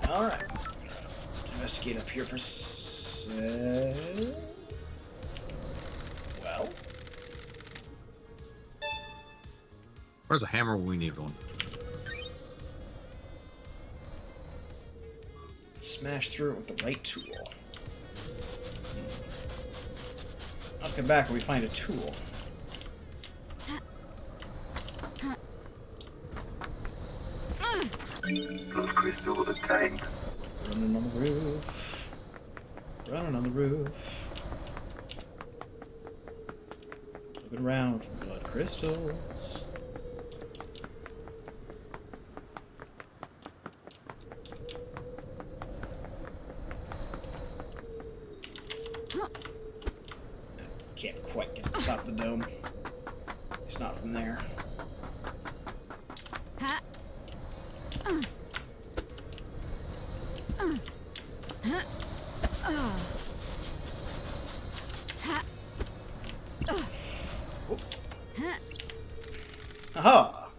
All right. Investigate up here for well. Where's a hammer when we need one? Smash through it with the right tool. I'll come back when we find a tool. Blood crystal obtained. Running on the roof. Running on the roof. Looking around for blood crystals. Can't quite get to the top of the dome. It's not from there. Aha!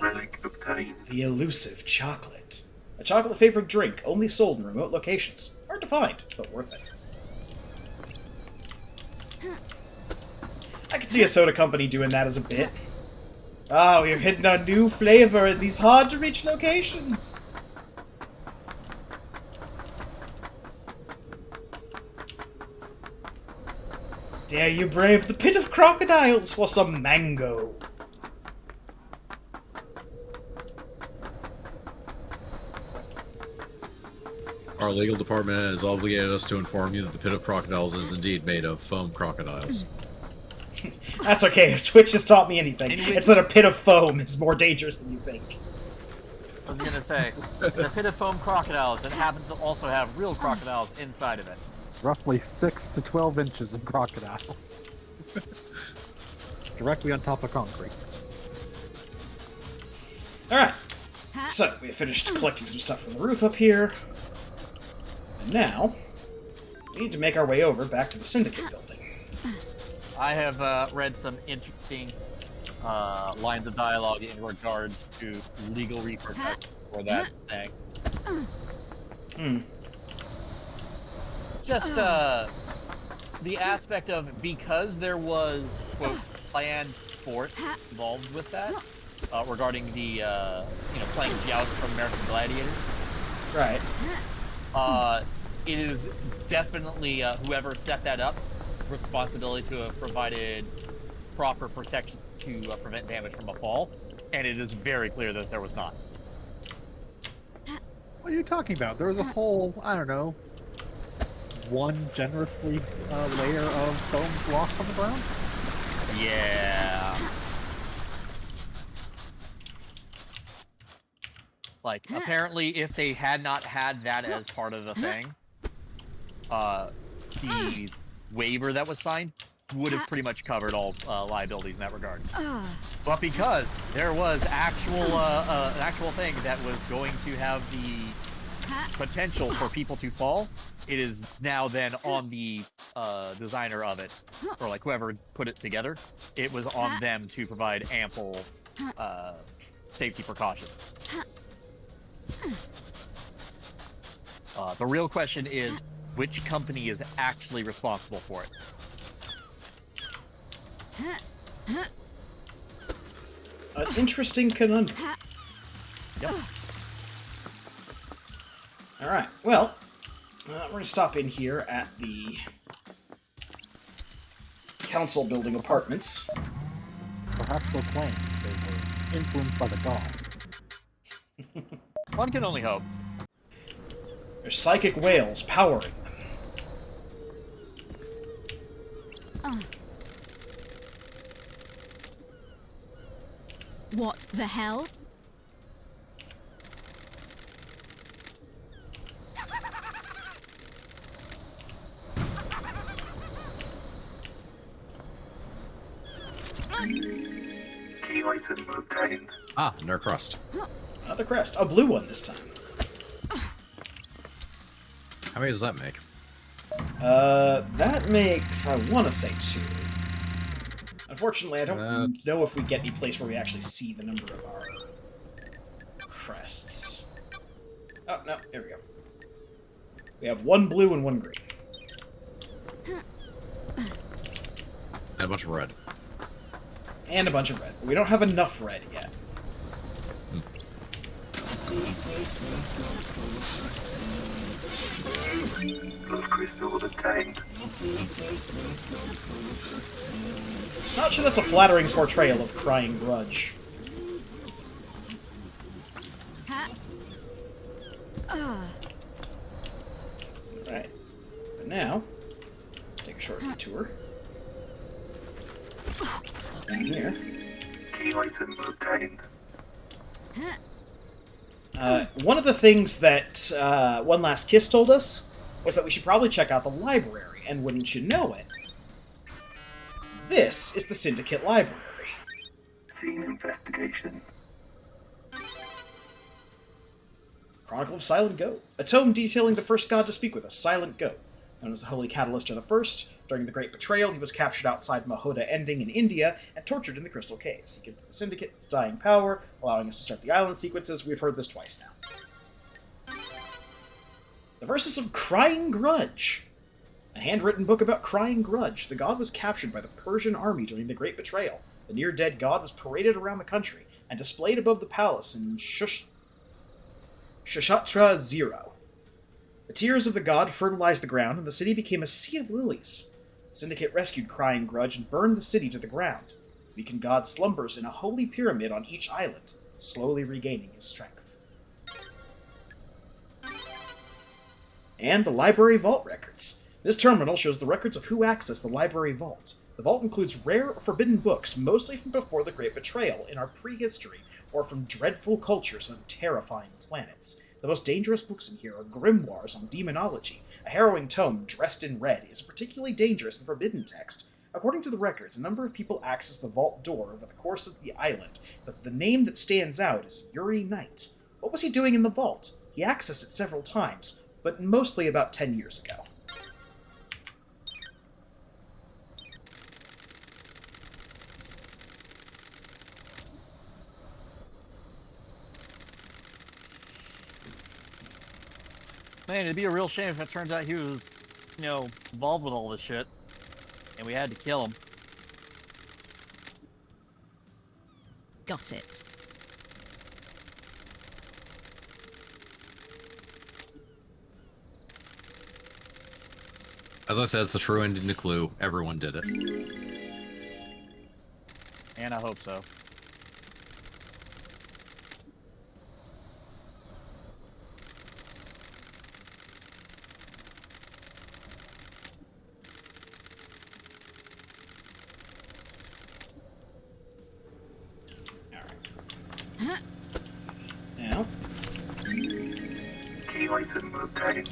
Relic obtained. The elusive chocolate. A chocolate-flavored drink only sold in remote locations. Hard to find, but worth it. I could see a soda company doing that as a bit. Ah, we've hidden a new flavor in these hard-to-reach locations. Dare you brave the pit of crocodiles for some mango? Our legal department has obligated us to inform you that the pit of crocodiles is indeed made of foam crocodiles. That's okay, if Twitch has taught me anything, it's that a pit of foam is more dangerous than you think. I was gonna say, it's a pit of foam crocodiles that happens to also have real crocodiles inside of it. Roughly 6 to 12 inches of crocodile. Directly on top of concrete. Alright, so we finished collecting some stuff from the roof up here. And now, we need to make our way over back to the Syndicate building. I have read some interesting lines of dialogue in regards to legal repercussions for that thing. Just the aspect of, because there was, quote, planned sport involved with that, regarding the, playing joust from American Gladiators. Right. It is definitely whoever set that up responsibility to have provided proper protection to prevent damage from a fall, and it is very clear that there was not. What are you talking about? There was a whole, I don't know, one generously layer of foam block on the ground? Yeah. Like, apparently, if they had not had that as part of the thing, the waiver that was signed would have pretty much covered all liabilities in that regard. Ugh. But because there was an actual thing that was going to have the potential for people to fall, it is now then on the designer of it, or like whoever put it together. It was on them to provide ample safety precautions. The real question is, which company is actually responsible for it? An interesting conundrum. Yep. All right. Well, we're going to stop in here at the council building apartments. Perhaps they'll claim they were influenced by the god. One can only hope. There's psychic whales powering them. What the hell? Key item obtained. Ah, Nerf crust. Another crest. A blue one this time. How many does that make? That makes, I want to say 2. Unfortunately, I don't know if we get any place where we actually see the number of our crests. Oh, no, there we go. We have 1 blue and 1 green. And a bunch of red. And a bunch of red. We don't have enough red yet. Love crystal obtained. Not sure that's a flattering portrayal of Crying Grudge. Right. But now, take a short detour. Down here. Key item obtained. One of the things that One Last Kiss told us was that we should probably check out the library, and wouldn't you know it, this is the Syndicate Library. Scene investigation. Chronicle of Silent Goat, a tome detailing the first god to speak with a silent goat. Known as the Holy Catalyst the First, during the Great Betrayal, he was captured outside Mahoda Ending in India and tortured in the Crystal Caves. He gives the Syndicate its dying power, allowing us to start the island sequences. We've heard this twice now. The Verses of Crying Grudge. A handwritten book about Crying Grudge. The god was captured by the Persian army during the Great Betrayal. The near-dead god was paraded around the country and displayed above the palace in Shashatra Zero. The tears of the god fertilized the ground, and the city became a sea of lilies. The Syndicate rescued Crying Grudge and burned the city to the ground. The weakened god slumbers in a holy pyramid on each island, slowly regaining his strength. And the Library Vault records. This terminal shows the records of who accessed the Library Vault. The vault includes rare or forbidden books, mostly from before the Great Betrayal in our prehistory, or from dreadful cultures on terrifying planets. The most dangerous books in here are grimoires on demonology. A harrowing tome, Dressed in Red, is a particularly dangerous and forbidden text. According to the records, a number of people access the vault door over the course of the island, but the name that stands out is Yuri Knight. What was he doing in the vault? He accessed it several times, but mostly about 10 years ago. Man, it'd be a real shame if it turns out he was, involved with all this shit, and we had to kill him. Got it. As I said, it's a true ending to Clue. Everyone did it. And I hope so. Now, Key item obtained.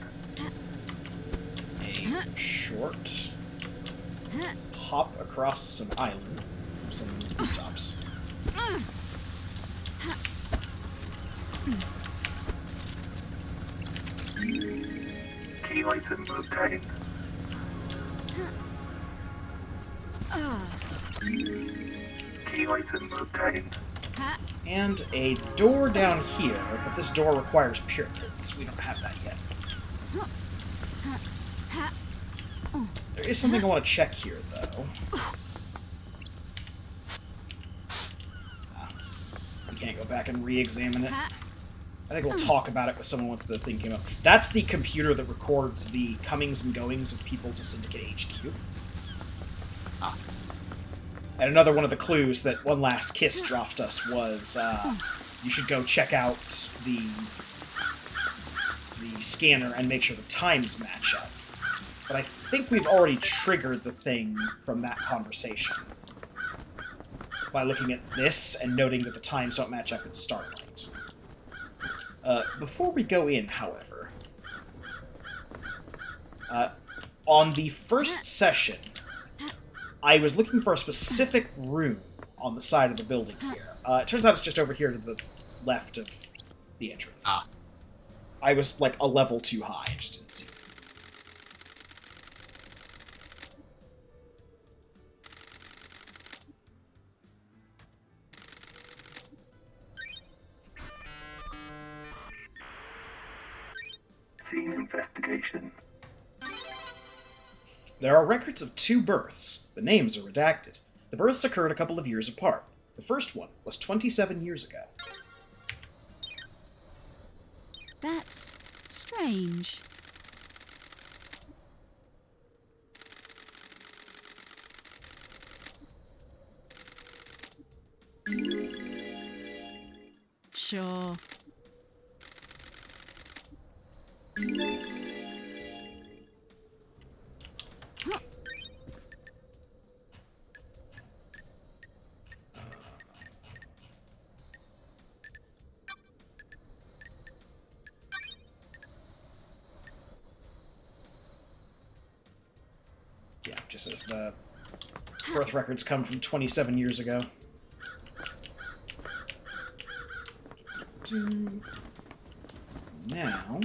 a short hop across some island, some rooftops. Key item obtained. Key item obtained. And a door down here, but this door requires pyramids. We don't have that yet. There is something I want to check here, though. We can't go back and re-examine it. I think we'll talk about it with someone once the thing came up. That's the computer that records the comings and goings of people to Syndicate HQ. And another one of the clues that One Last Kiss dropped us was you should go check out the scanner and make sure the times match up. But I think we've already triggered the thing from that conversation by looking at this and noting that the times don't match up at Starlight. Before we go in, however, on the first session, I was looking for a specific room on the side of the building here. It turns out it's just over here to the left of the entrance. I was like a level too high, I just didn't see it. Scene investigation. There are records of 2 births. The names are redacted. The births occurred a couple of years apart. The first one was 27 years ago. That's strange. Sure. Yeah, just as the birth records come from 27 years ago. Now...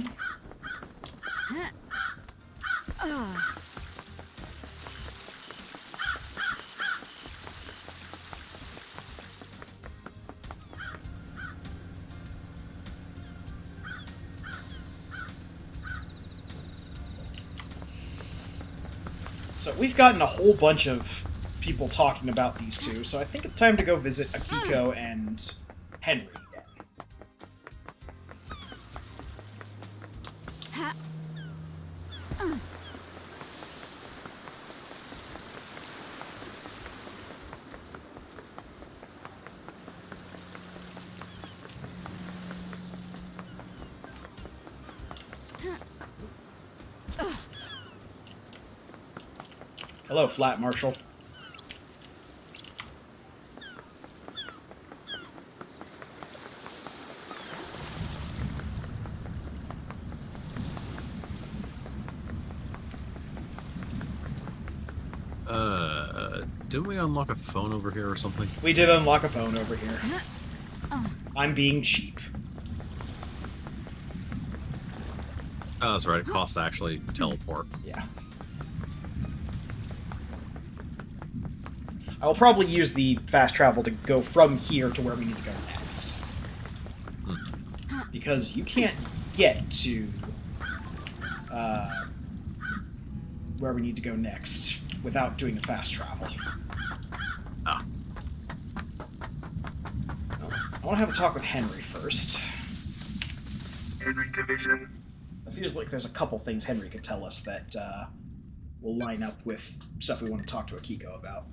So we've gotten a whole bunch of people talking about these two, so I think it's time to go visit Akiko and Henry again. Hello, Flat Marshal. Didn't we unlock a phone over here or something? We did unlock a phone over here. I'm being cheap. Oh, that's right. It costs to actually teleport. Yeah. I will probably use the fast travel to go from here to where we need to go next. Because you can't get to where we need to go next without doing the fast travel. Ah. I want to have a talk with Henry first. Henry Division. It feels like there's a couple things Henry could tell us that will line up with stuff we want to talk to Akiko about.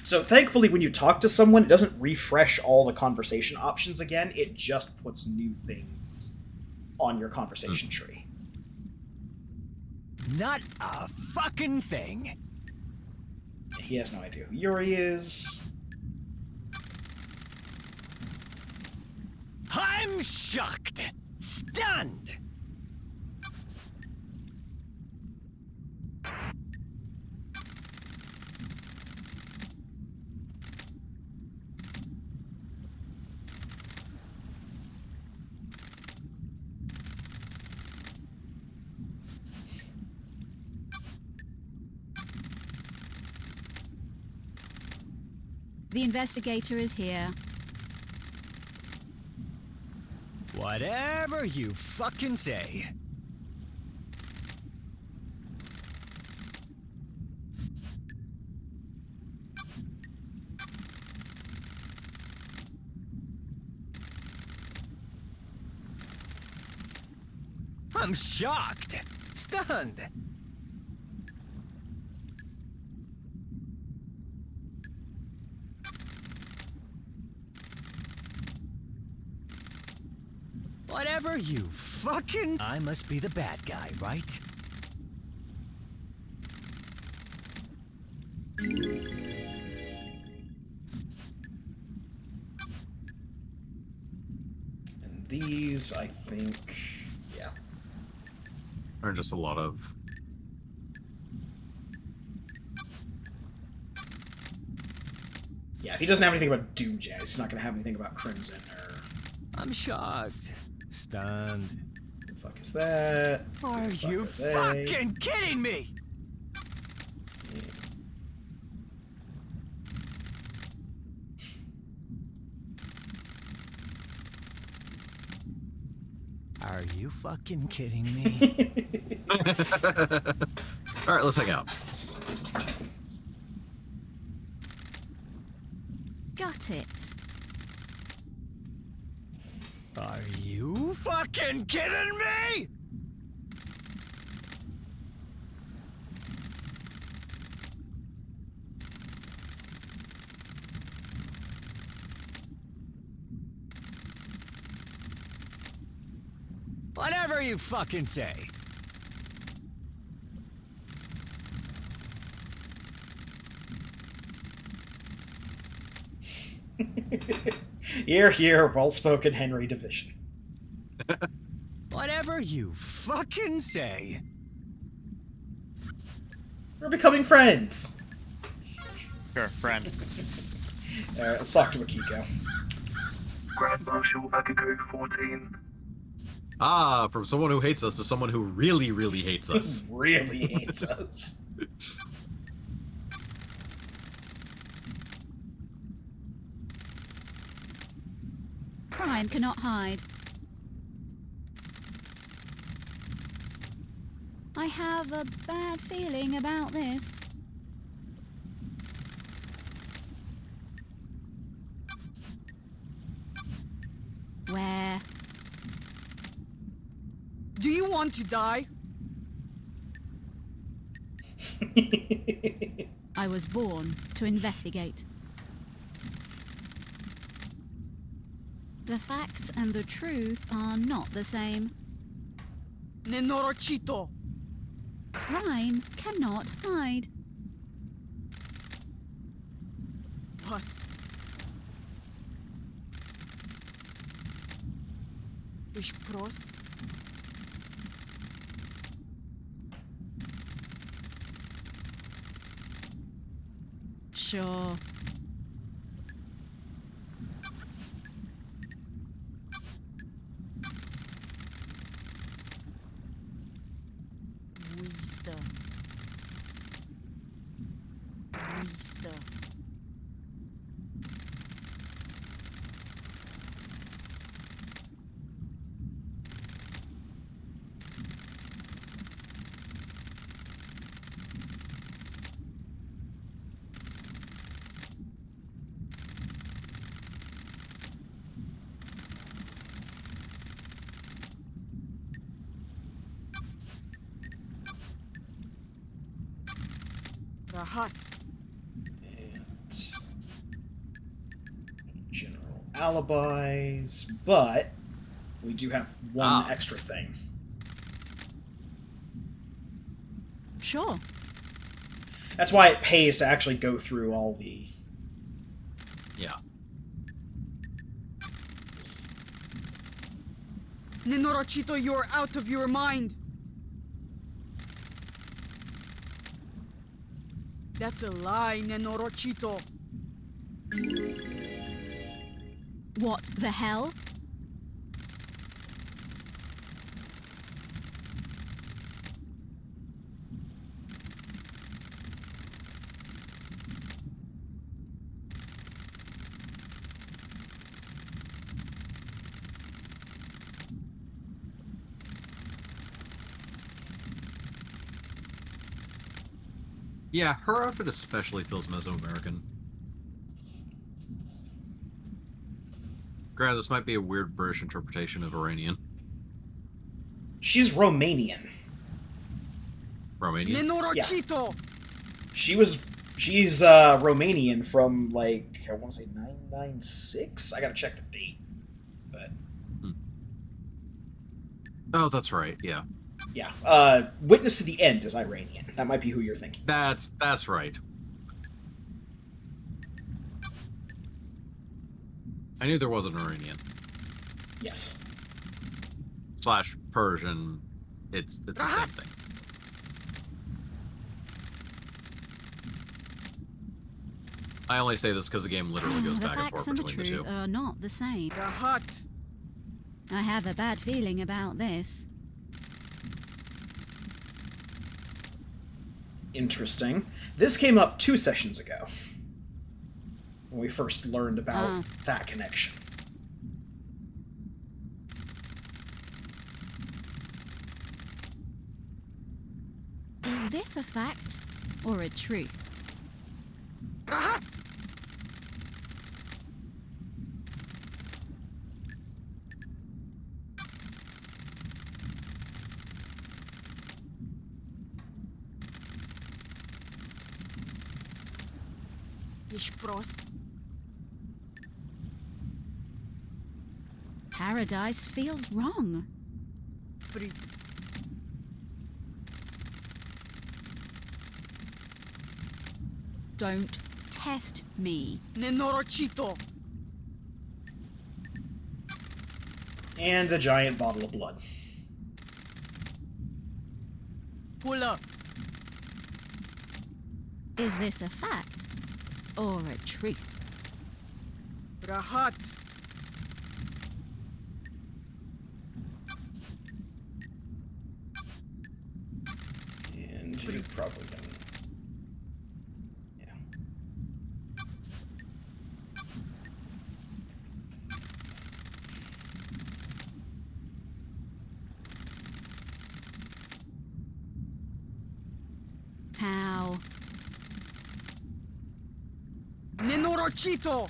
So thankfully, when you talk to someone, it doesn't refresh all the conversation options again. It just puts new things on your conversation tree. Not a fucking thing. He has no idea who Yuri is. I'm shocked. Stunned. The investigator is here. Whatever you fucking say. I'm shocked. Stunned. Whatever you fucking... I must be the bad guy, right? And these, I think... Yeah. Are just a lot of... Yeah, if he doesn't have anything about Doomjay, he's not going to have anything about Crimson or... I'm shocked. Stunned. The fuck is that? Are The fuck you are they? fucking kidding me? Yeah. Are you fucking kidding me? All right, let's hang out. Got it. Are you fucking kidding me? Whatever you fucking say. Here, here, well-spoken Henry Division. Whatever you fucking say. We're becoming friends. Sure, friend. Alright, let's talk to Akiko. Grand Marshal Akiko 14. Ah, from someone who hates us to someone who really, really hates us. Really hates us. Crime cannot hide. I have a bad feeling about this. Where? Do you want to die? I was born to investigate. The facts and the truth are not the same. Nenorochito. Crime cannot hide. What? Ich Prost. Sure. Wisdom. Wisdom. Rahat. And general alibis, but we do have one extra thing. Sure. That's why it pays to actually go through all the... Yeah. Nenorochito, you're out of your mind. That's a lie, Nenorochito. What the hell? Yeah, her outfit especially feels Mesoamerican. Granted, this might be a weird British interpretation of Iranian. She's Romanian. Romanian? Nenorochito! She's Romanian from, like, I want to say 996? I gotta check the date. But Oh, that's right, yeah. yeah. Witness to the End is Iranian. That might be who you're thinking. That's right. I knew there was an Iranian. Yes. / Persian. It's the same thing. I only say this because the game literally goes The back and facts forth and the between the truth two. are not the same. Rahat! I have a bad feeling about this. Interesting. This came up 2 sessions ago. When we first learned about Oh. that connection. Is this a fact or a truth? Rahat! Ești prost? Paradise feels wrong. Free. Don't test me. Nenorocito! And a giant bottle of blood. Pull up! Is this a fact or a truth? Rahat! And you probably can... Yeah. How? Nenorocito!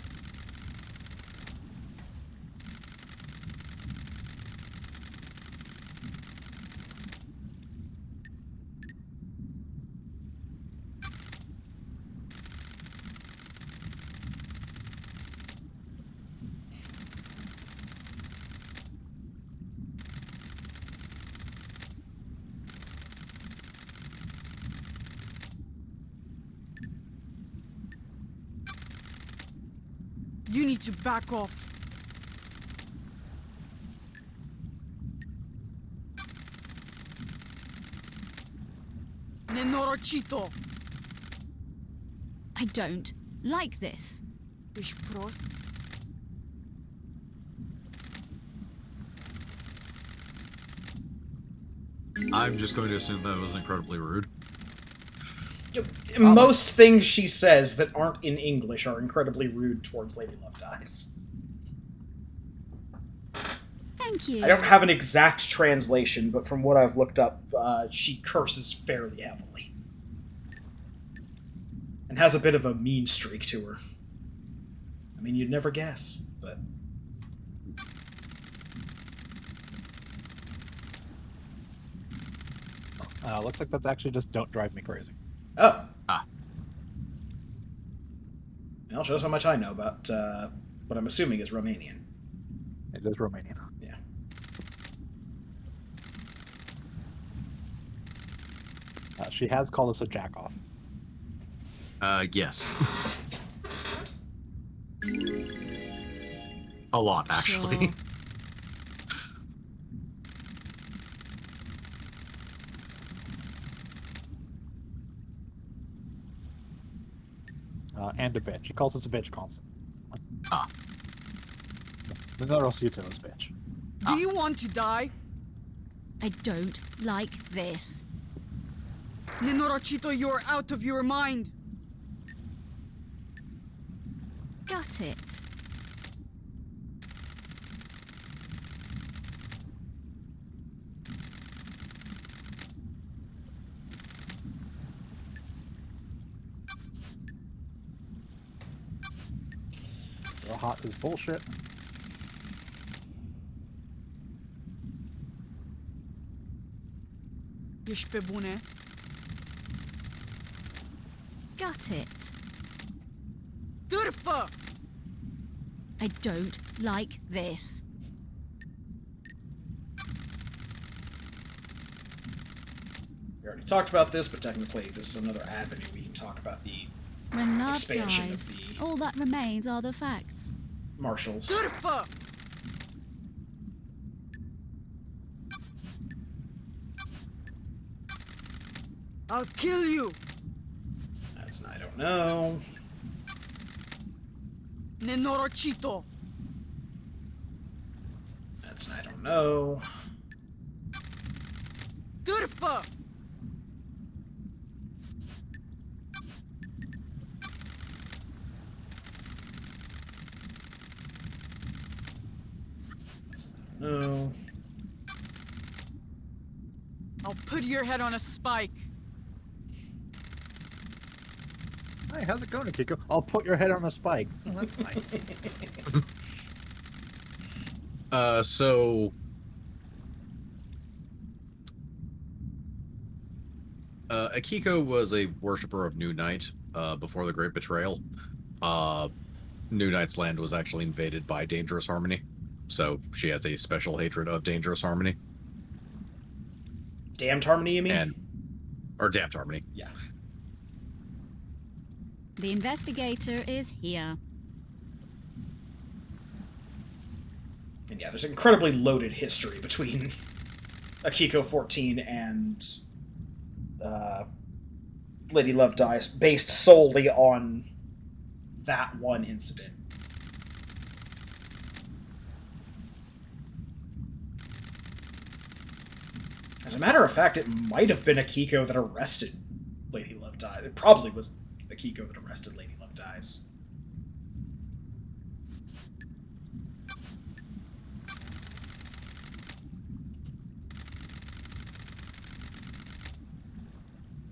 You need to back off. Nenorocito! I don't like this. Ești prost? I'm just going to assume that was incredibly rude. Most things she says that aren't in English are incredibly rude towards Lady Love Dies. Thank you. I don't have an exact translation, but from what I've looked up, she curses fairly heavily. And has a bit of a mean streak to her. I mean, you'd never guess, but... Looks like that's actually just Don't Drive Me Crazy. Oh. Ah. Well, shows how much I know about what I'm assuming is Romanian. It is Romanian. Yeah. She has called us a jack-off. Yes. A lot, actually. Sure. And a bitch. She calls us a bitch constantly. Ah. The Nenorocito is bitch. Do you want to die? I don't like this. Nenorocito, you're out of your mind. Got it. Rahat is bullshit. Ești pe bune? Got it. Târfă! I don't like this. We already talked about this, but technically this is another avenue we can talk about the When love expansion dies, of the all that remains are the facts. marshals. Târfă! I'll kill you! That's an I don't know. Nenorocito! That's an I don't know. Târfă! That's an I don't know. I'll put your head on a spike. Hi, how's it going, Akiko? I'll put your head on a spike. Oh, that's nice. So Akiko was a worshiper of New Night before the Great Betrayal. New Night's land was actually invaded by Dangerous Harmony, so she has a special hatred of Dangerous Harmony. Damned Harmony, you mean? Or Damned Harmony. Yeah. The investigator is here. And yeah, there's incredibly loaded history between Akiko 14 and Lady Love Dies, based solely on that one incident. As a matter of fact, it might have been Akiko that arrested Lady Love Dies. It probably was Akiko that arrested Lady Love Dies.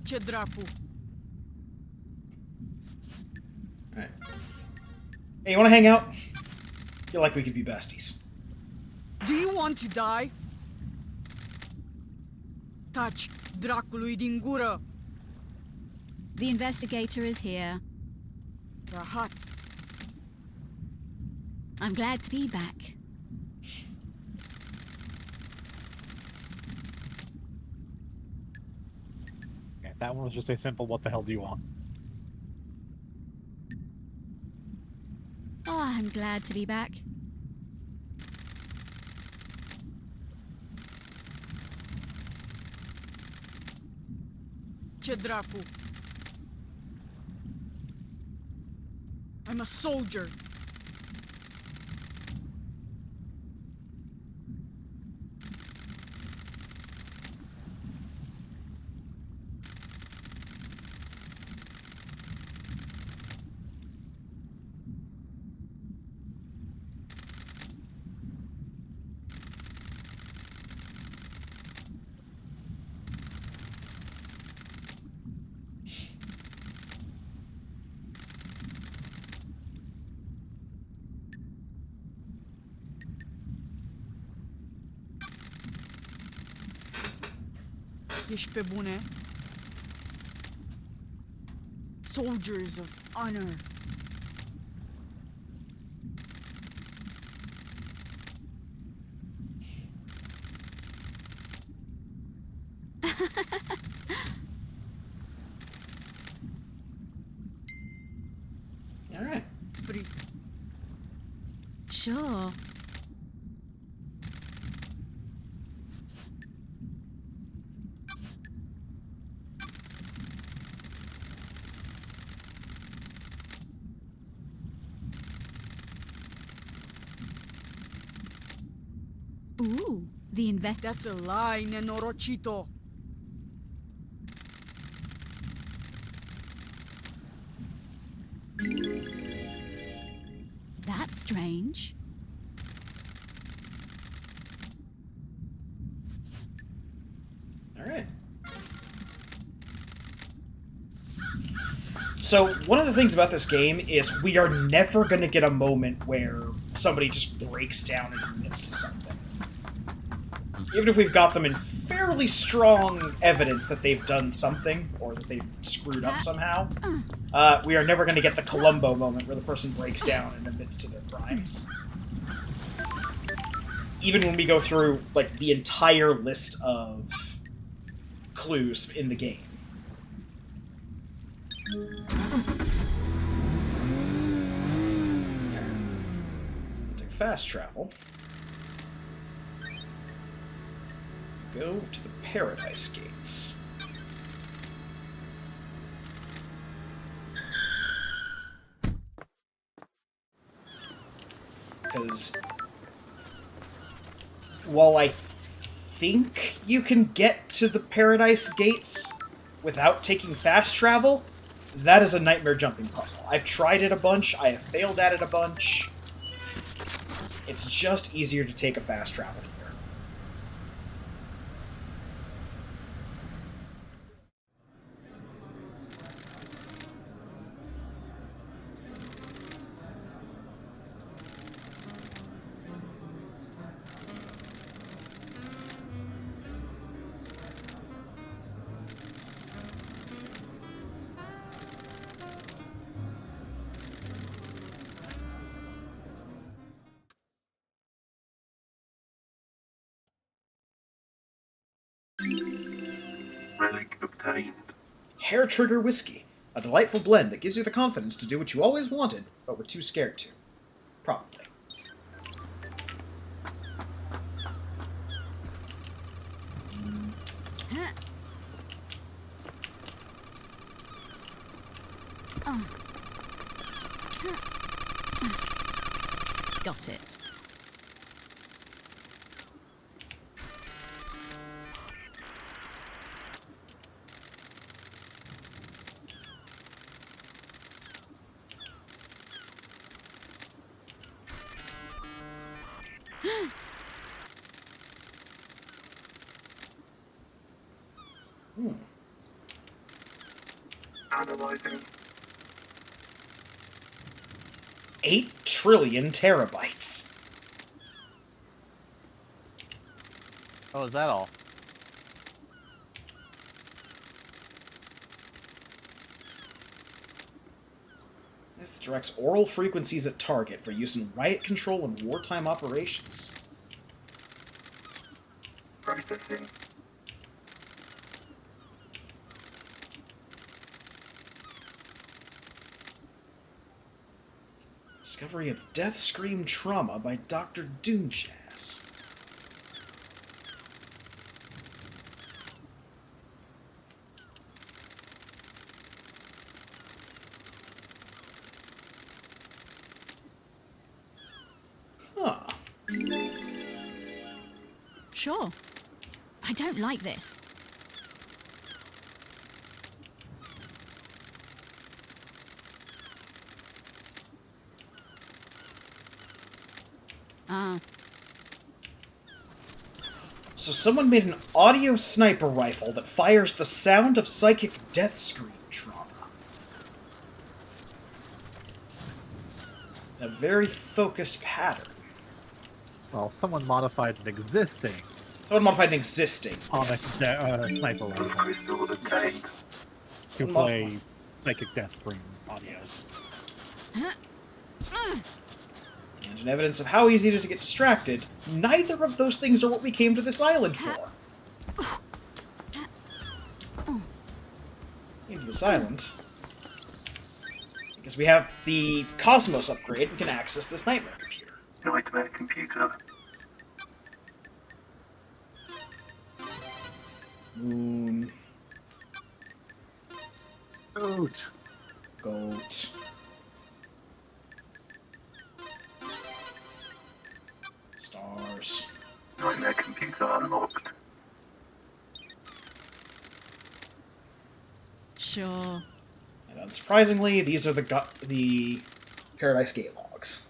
Ce dracu? Alright. Hey, you wanna hang out? Feel like we could be besties. Do you want to die? Taci, dracului din gură! The investigator is here. Rahat, I'm glad to be back. Okay, that one was just a simple, what the hell do you want? Oh, I'm glad to be back. ce dracu? I'm a soldier. Ești pe bune? Soldiers of honor. All right. Free. Sure. Ooh, the That's a lie, nenorocito. That's strange. All right. So, one of the things about this game is we are never going to get a moment where somebody just breaks down and admits to something. Even if we've got them in fairly strong evidence that they've done something, or that they've screwed up somehow, we are never going to get the Columbo moment where the person breaks down and admits to their crimes. Even when we go through, like, the entire list of clues in the game. Take fast travel. Go to the Paradise Gates. Because while I think you can get to the Paradise Gates without taking fast travel, that is a nightmare jumping puzzle. I've tried it a bunch, I have failed at it a bunch. It's just easier to take a fast travel here. Relic obtained. Hair Trigger Whiskey. A delightful blend that gives you the confidence to do what you always wanted, but were too scared to. Probably. Got it. Analyzing. 8 trillion terabytes. Oh, is that all? This directs oral frequencies at target for use in riot control and wartime operations. Processing. Discovery of Death Scream Trauma by Dr. Doomjazz. Huh. Sure. I don't like this. So someone made an audio sniper rifle that fires the sound of psychic death scream trauma. In a very focused pattern. Well, someone modified an existing Someone modified an existing. onyx Yes. sniper rifle Crystal obtained. Yes. to Someone play modified- psychic death scream audio. Yes. And in evidence of how easy it is to get distracted, neither of those things are what we came to this island for. Came to this island because we have the Cosmos upgrade and can access this nightmare computer. Nightmare computer. Moon, Goat. goat. Stars. Nightmare computer unlocked. Sure. And unsurprisingly, these are the Paradise Gate logs.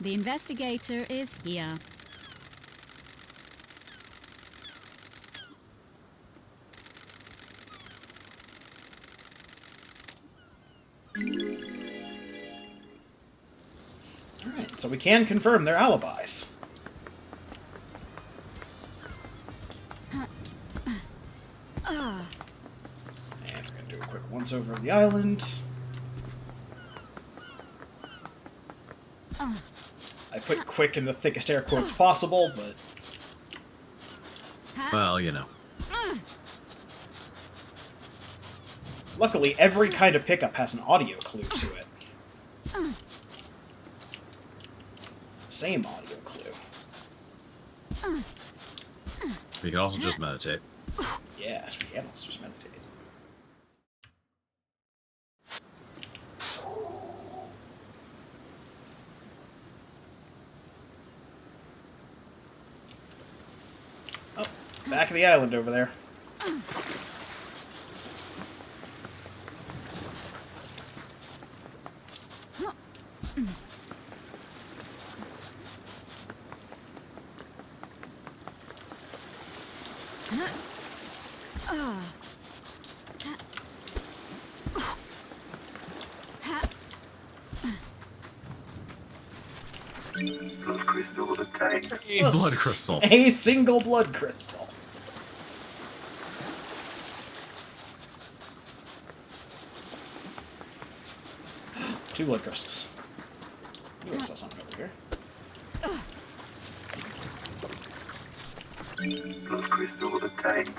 The investigator is here. Alright, so we can confirm their alibis. And we're gonna do a quick once-over of the island. I put quick in the thickest air quotes possible, but... Well, you know. Luckily, every kind of pickup has an audio clue to it. Same audio clue. You can also just meditate. Yes, we can also just meditate. Oh, back of the island over there. Blood crystal obtained. A blood crystal. A single blood crystal. Two blood crystals. You saw something over here. Blood crystal obtained.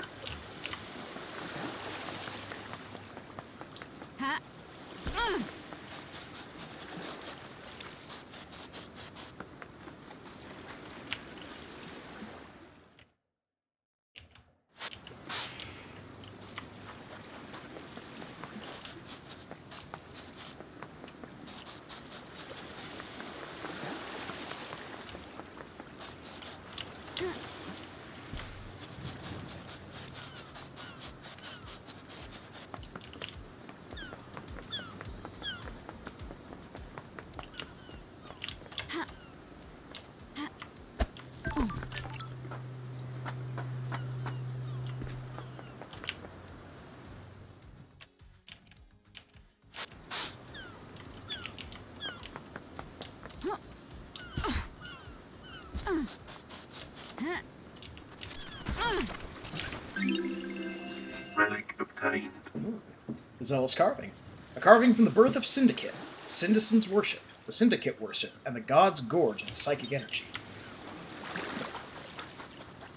Relic obtained. Zealous carving. A carving from the birth of Syndicate, Citizen's worship, the Syndicate worship, and the gods gorge on psychic energy.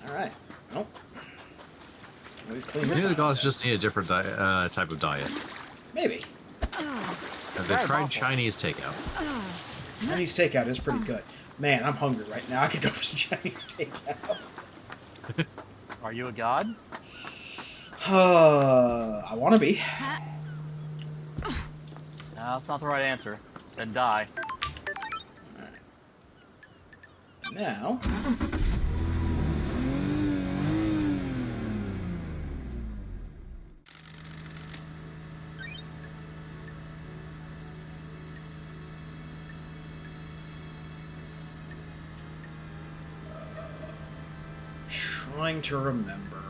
Alright. Well. We've cleaned this Maybe the up. gods just need a different type of diet. Maybe. Have they tried Chinese takeout? Chinese takeout is pretty good. Man, I'm hungry right now. I could go for some Chinese takeout. Are you a god? I want to be. No, that's not the right answer. Then die. Now... trying to remember.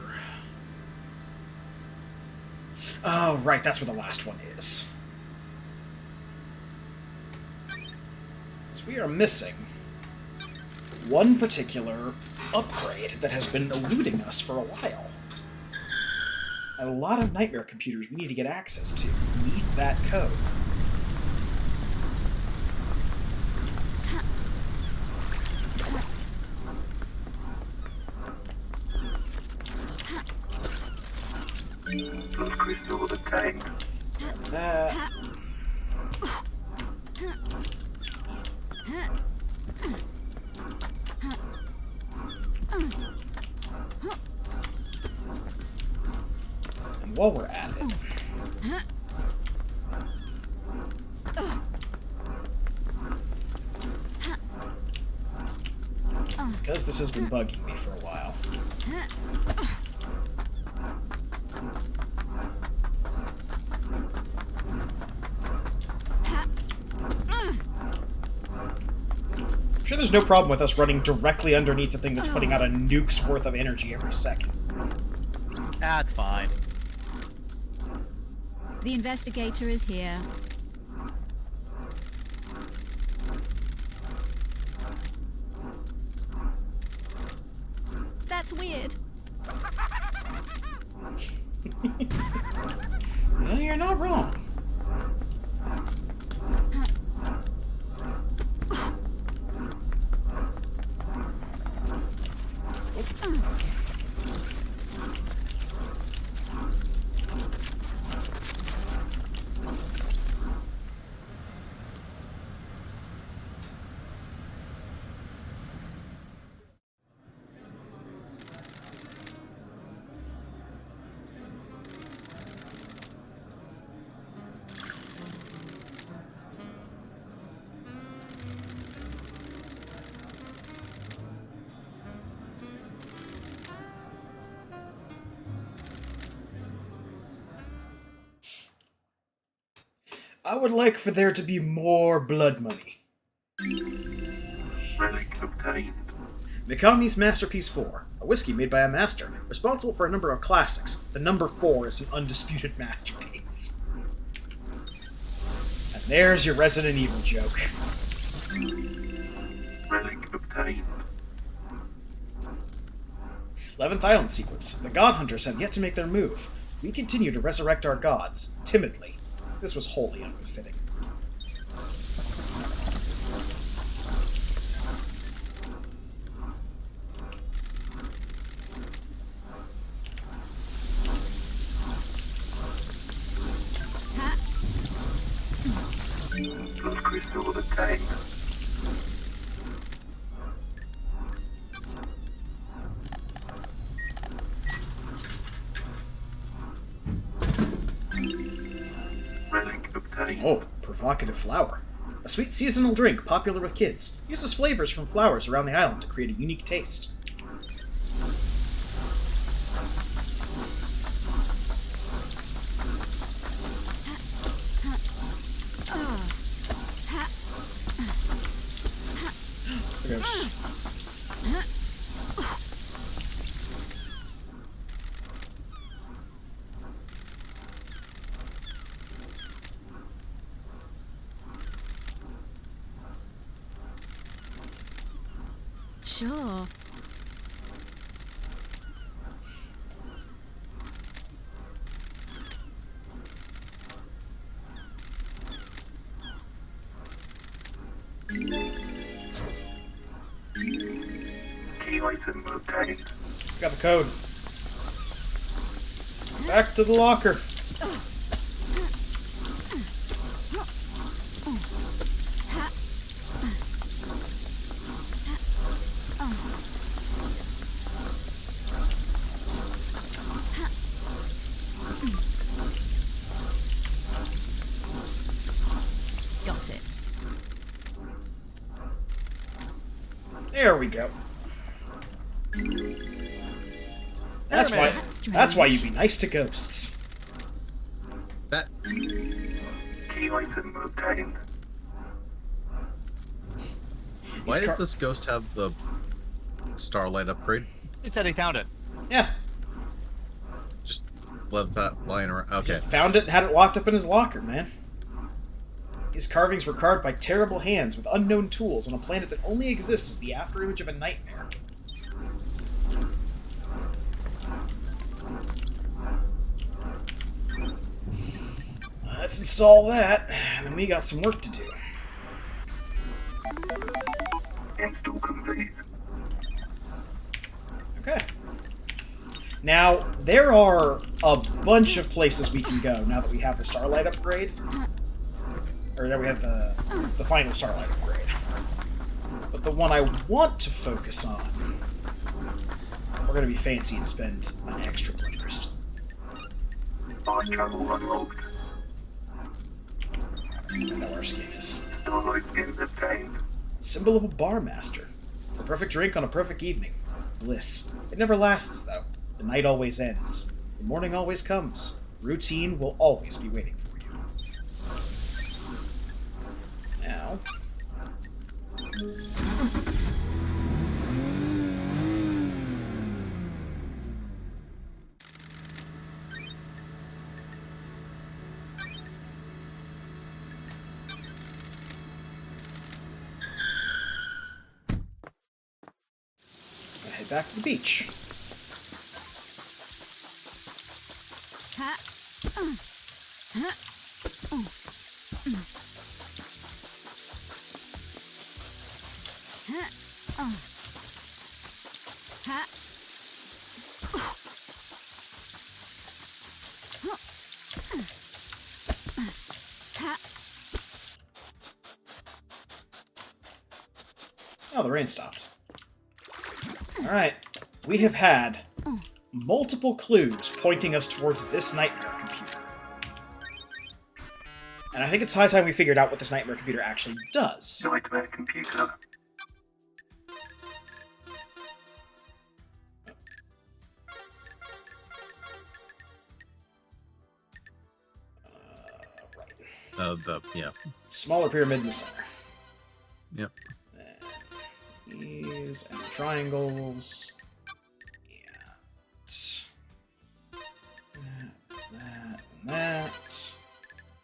Oh, right, that's where the last one is. So we are missing one particular upgrade that has been eluding us for a while. And a lot of nightmare computers we need to get access to need that code. Blood crystal obtained. That... And while we're at it... because this has been bugging me for a while... there's no problem with us running directly underneath the thing that's putting out a nuke's worth of energy every second. That's fine. The investigator is here. That's weird. Well, you're not wrong. I would like for there to be more blood money. Relic obtained. Mikami's Masterpiece 4, a whiskey made by a master, responsible for a number of classics. The number 4 is an undisputed masterpiece. And there's your Resident Evil joke. Relic obtained. 11th Island sequence. The God Hunters have yet to make their move. We continue to resurrect our gods, timidly. This was wholly unbefitting. Blood crystal obtained. Relic obtained. Oh, provocative flower. A sweet seasonal drink popular with kids. Uses flavors from flowers around the island to create a unique taste. There goes. Sure. Key item obtained. Got the code. Back to the locker. Got it. There we go. That's Wait a why. minute. That's why you be nice to ghosts. That Key item obtained. why He's did this ghost have the Starlight upgrade? He said he found it. Yeah, Just left that lying around. Okay. just found it and had it locked up in his locker, man. These carvings were carved by terrible hands with unknown tools on a planet that only exists as the afterimage of a nightmare. Let's install that, and then we got some work to do. Install complete. Okay. Now, there are a bunch of places we can go now that we have the Starlight upgrade. Or that we have the final Starlight upgrade. But the one I want to focus on, we're going to be fancy and spend an extra blood crystal. Fast travel unlocked. I know where our skin is. Starlight skin obtained. Symbol of a bar master. The perfect drink on a perfect evening. Bliss. It never lasts, though. The night always ends. The morning always comes. Routine will always be waiting for you. Now... head back to the beach. Ha. Ha. Ha. Ha. Ha. Oh, the rain stopped. Alright. We have had multiple clues pointing us towards this nightmare computer. And I think it's high time we figured out what this nightmare computer actually does. Nightmare computer. Yeah. Smaller pyramid in the center. Yep. And these and triangles. And that, and that.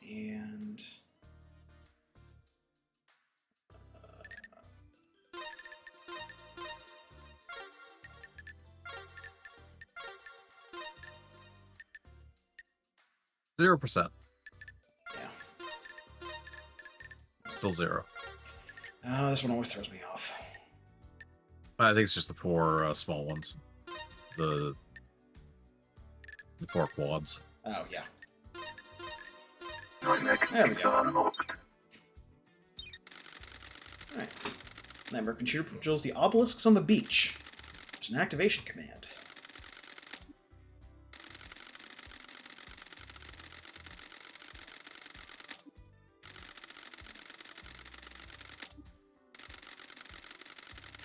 And 0%. Yeah. Still 0. Oh, this one always throws me off. I think it's just the 4 small ones. The 4 quads. Oh, yeah. Nightmare There we computer go. unlocked. Alright. Nightmare computer controls the obelisks on the beach. There's an activation command.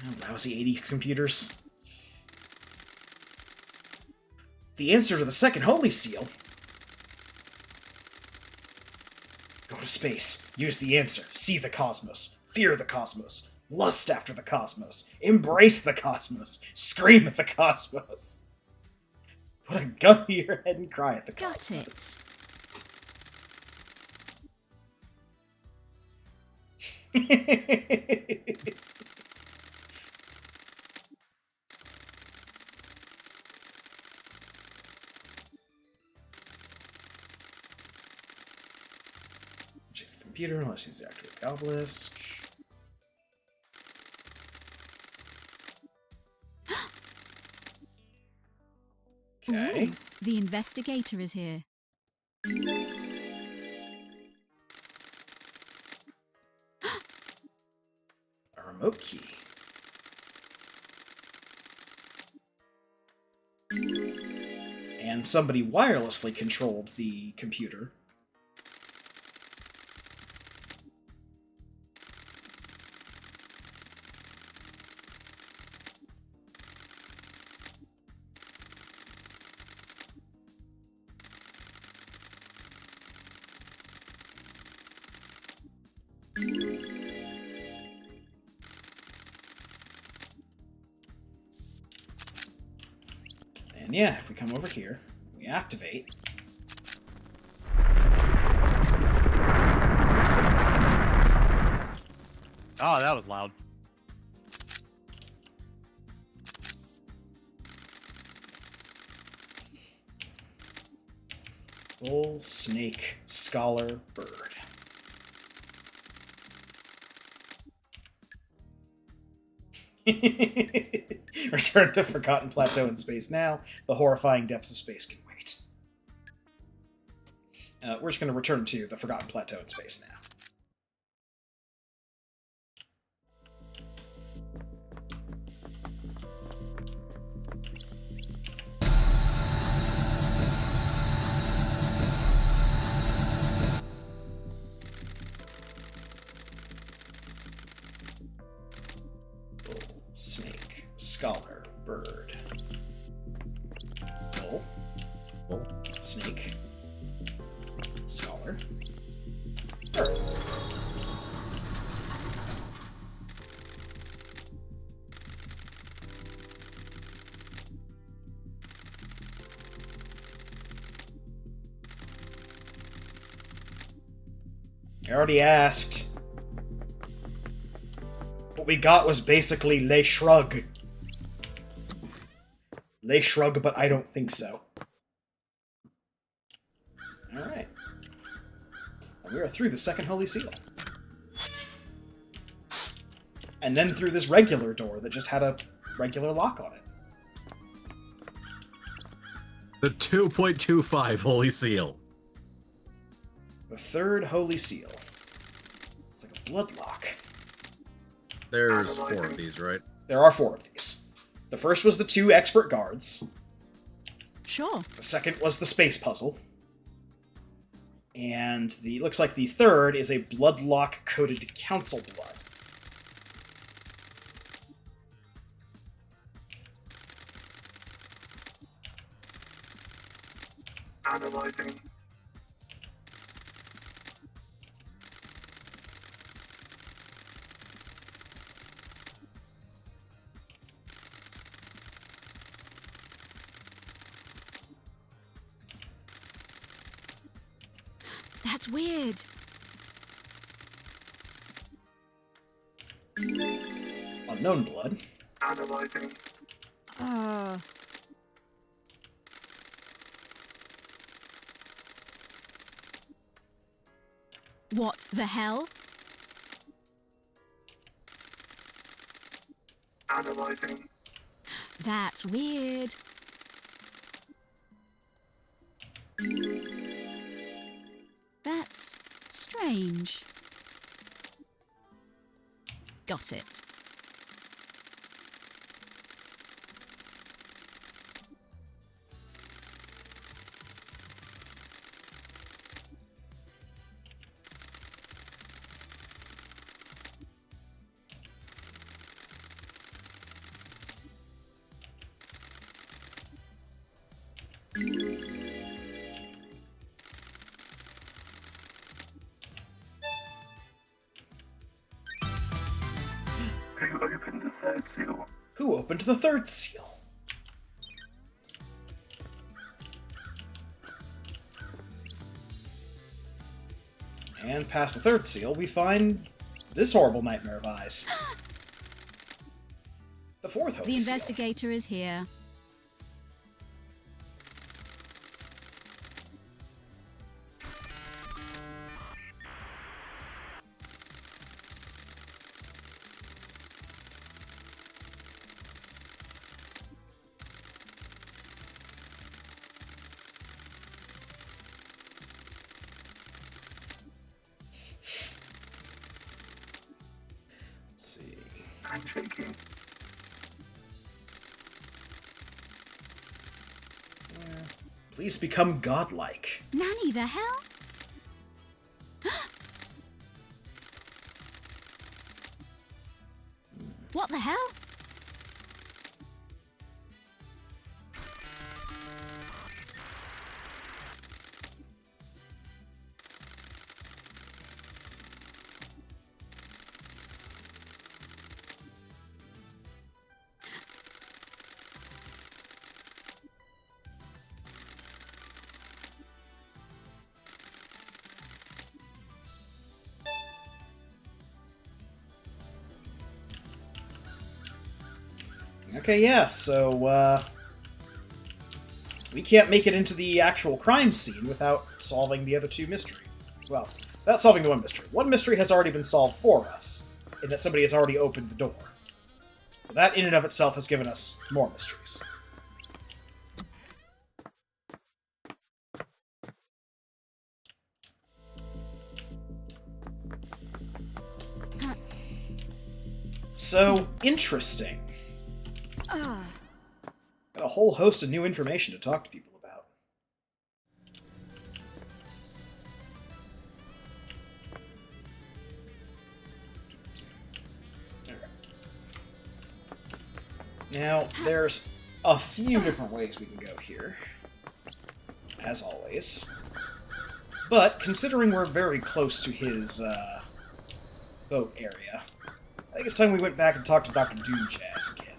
Oh, lousy 80s computers. The answer to the second Holy Seal. Go to space. Use the answer. See the cosmos. Fear the cosmos. Lust after the cosmos. Embrace the cosmos. Scream at the cosmos. Put a gun to your head and cry at the Got it. cosmos. Chase the computer unless she's activate the obelisk. Okay. Ooh, the investigator is here. A remote key. And somebody wirelessly controlled the computer. And yeah, if we come over here, we activate. Oh, that was loud. Bull, snake, scholar, bird. Return to Forgotten Plateau in space now. The horrifying depths of space can wait. We're just going to return to the Forgotten Plateau in space now. Bull, snake, scholar, bird. Bull, Bull. snake, scholar, bird. I already asked. What we got was basically Le Shrug. They shrug, but I don't think so. Alright. We are through the second Holy Seal. And then through this regular door that just had a regular lock on it. The 2.25 Holy Seal. The third Holy Seal. It's like a blood lock. There's 4 of these, right? There are 4 of these. The first was the 2 expert guards. Sure. The second was the space puzzle. And looks like the third is a blood lock coded to council blood. Analyzing. That's weird. Unknown blood. Analyzing. What the hell? Analyzing. That's weird. That's strange. Got it. Who opened the third seal? Who opened the third seal? And past the third seal, we find this horrible nightmare of eyes. The fourth Holy The Seal. investigator is here. Let's see. Handshaking. Please become godlike. Nanny, the hell? What the hell? Okay, yeah, so, we can't make it into the actual crime scene without solving the other 2 mysteries. Well, without solving the one mystery. One mystery has already been solved for us, in that somebody has already opened the door. But that in and of itself has given us more mysteries. So, interesting. Got a whole host of new information to talk to people about. Now, there's a few different ways we can go here, as always. But, considering we're very close to his, boat area, I think it's time we went back and talked to Dr. Doomjazz again.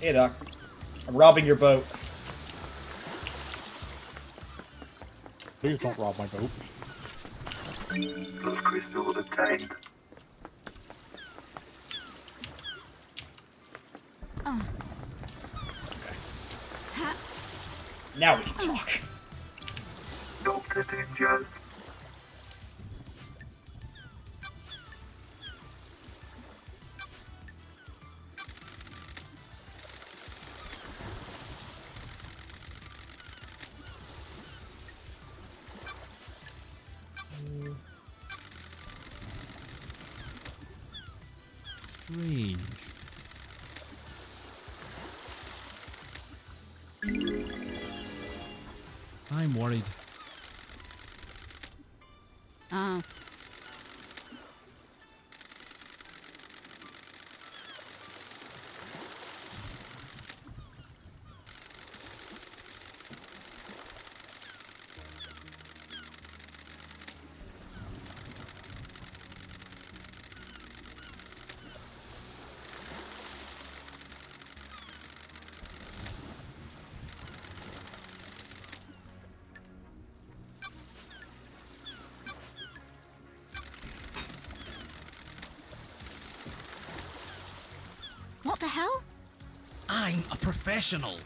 Hey, Doc. I'm robbing your boat. Please don't rob my boat. Those crystals obtained. Now we can talk. Doctor Ninjas. Strange. I'm worried. Oh. What the hell? I'm a professional.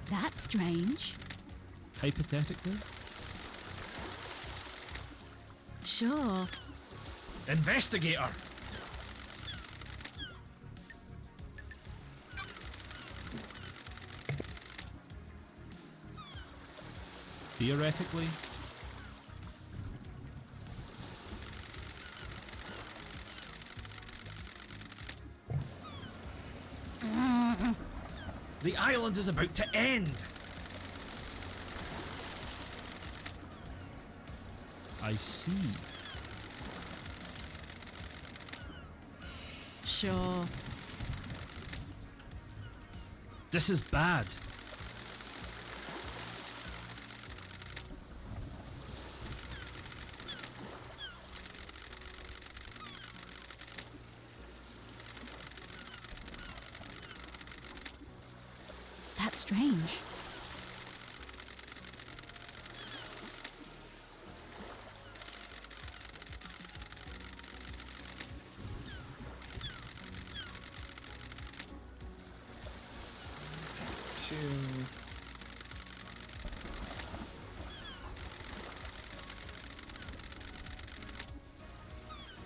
That's strange. Hypothetically? Sure. Investigator! Theoretically? The island is about to end! I see. Sure. This is bad. That's strange.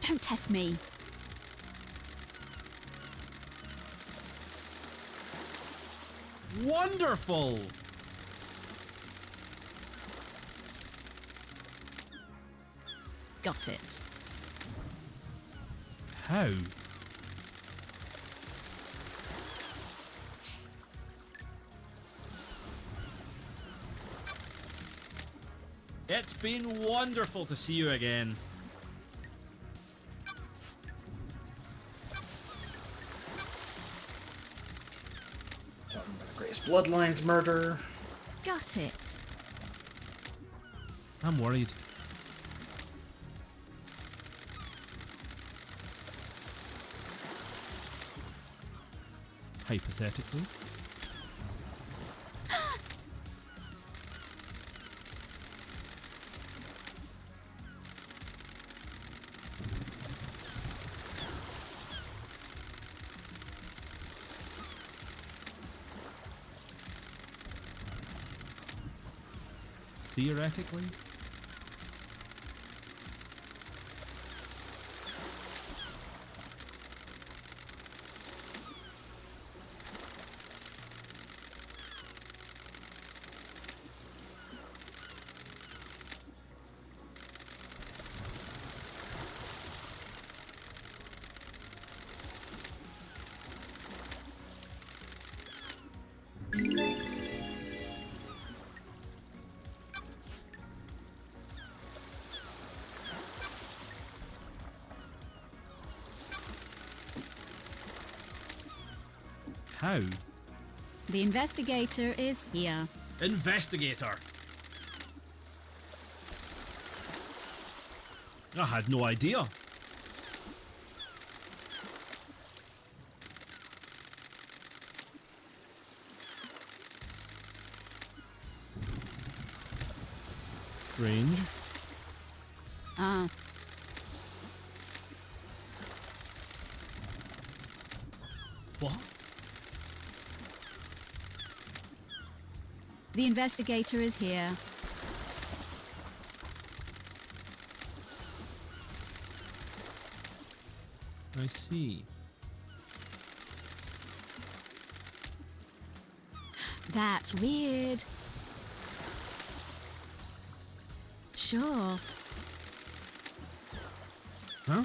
Don't test me. Wonderful! Got it. How? It's been wonderful to see you again. Talking about the Greatest Bloodlines murder. Got it. I'm worried. Hypothetically. Theoretically. How? The investigator is here. Investigator. I had no idea. Strange. Ah, What? the investigator is here. I see. That's weird. Sure. Huh?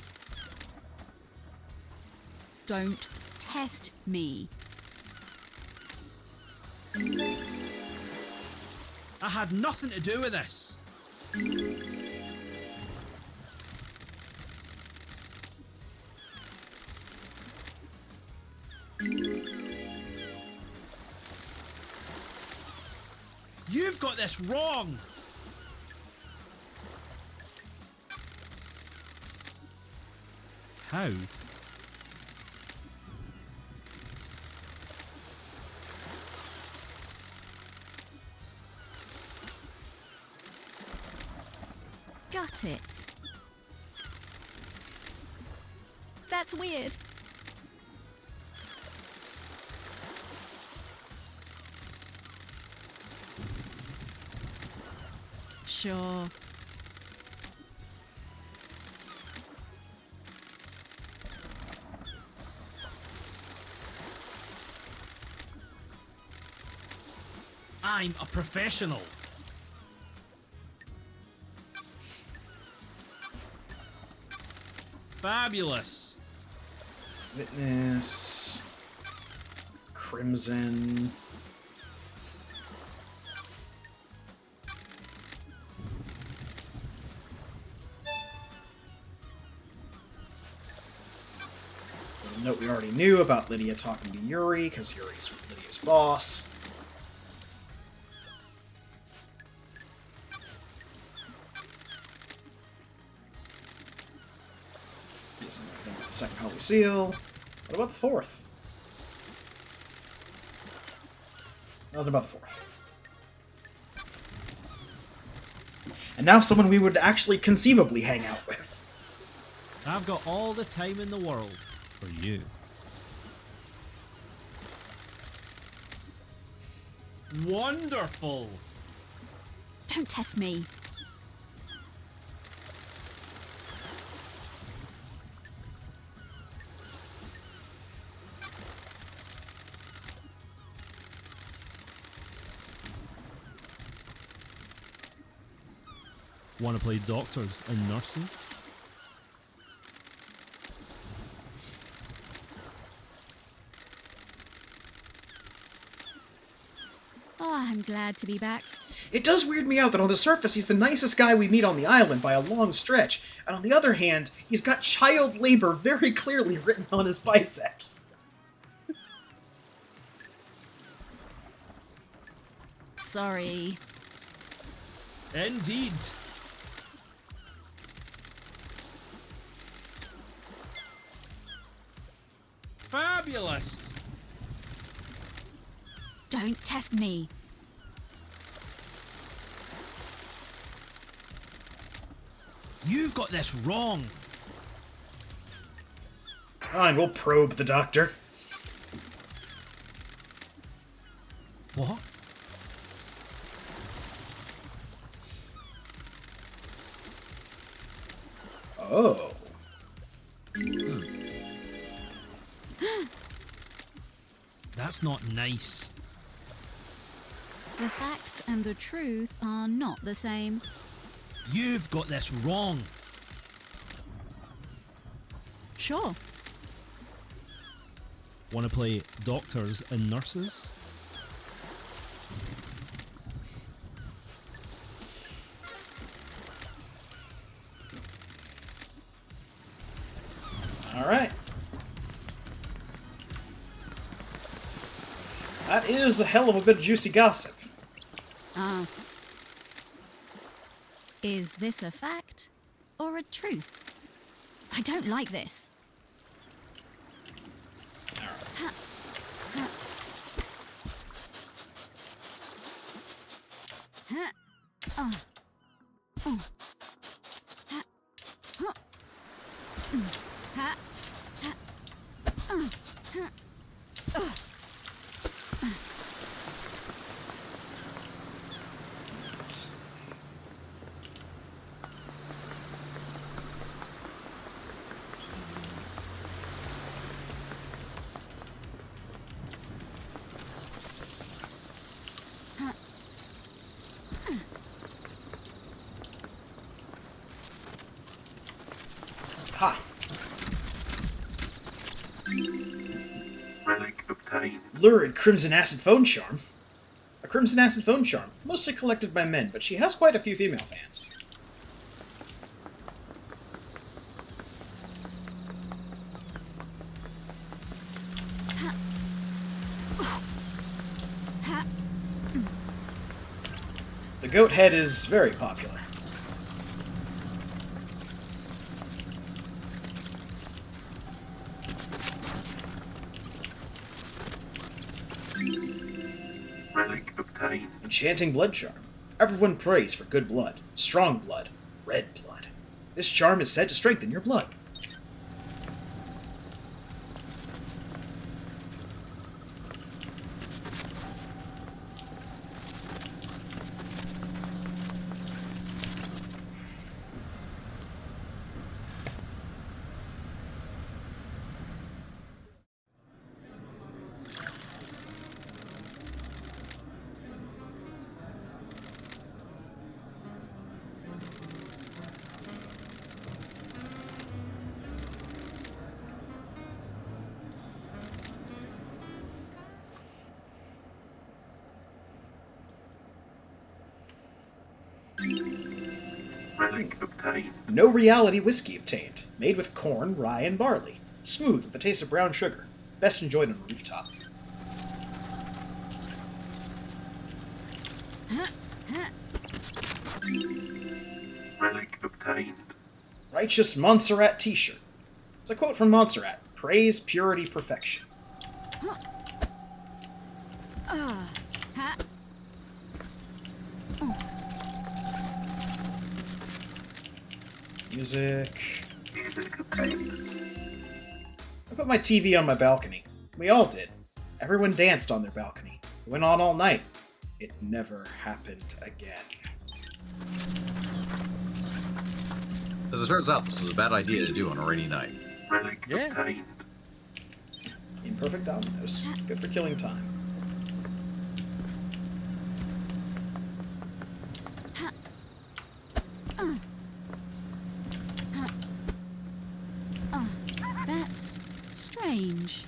Don't test me. I had nothing to do with this. You've got this wrong. How? Got it. That's weird. Sure. I'm a professional. Fabulous. Witness. Crimson. A note we already knew about Lydia talking to Yuri, because Yuri's Lydia's boss. He doesn't know anything about the second Holy Seal. What about the fourth? Nothing about the fourth. And now someone we would actually conceivably hang out with. I've got all the time in the world for you. Wonderful. Don't test me. Want to play doctors and nurses? Oh, I'm glad to be back. It does weird me out that on the surface he's the nicest guy we meet on the island by a long stretch, and on the other hand, he's got child labor very clearly written on his biceps. Sorry. Indeed. Fabulous. Don't test me. You've got this wrong. Fine, we'll probe the doctor. What? Oh. That's not nice. The facts and the truth are not the same. You've got this wrong. Sure. Want to play doctors and nurses? Alright. That is a hell of a bit of juicy gossip. Is this a fact or a truth? I don't like this. Ha. Ha. Ha. Oh. Ha. Huh. Ha. Ha. Ha. Ha! Relic obtained. Lurid Crimson Acid Phone Charm. A Crimson Acid Phone Charm, mostly collected by men, but she has quite a few female fans. The goat head is very popular. Relic obtained. Enchanting Blood Charm. Everyone prays for good blood, strong blood, red blood. This charm is said to strengthen your blood. Relic obtained. No reality whiskey obtained. Made with corn, rye, and barley. Smooth with the taste of brown sugar. Best enjoyed on a rooftop. Relic obtained. Righteous Montserrat t-shirt. It's a quote from Montserrat. Praise, purity, perfection. Ha. Music. Music obtained. I put my TV on my balcony. We all did. Everyone danced on their balcony. It went on all night. It never happened again. As it turns out, this was a bad idea to do on a rainy night. Relic Yeah. obtained. Imperfect dominoes. Good for killing time. That's strange.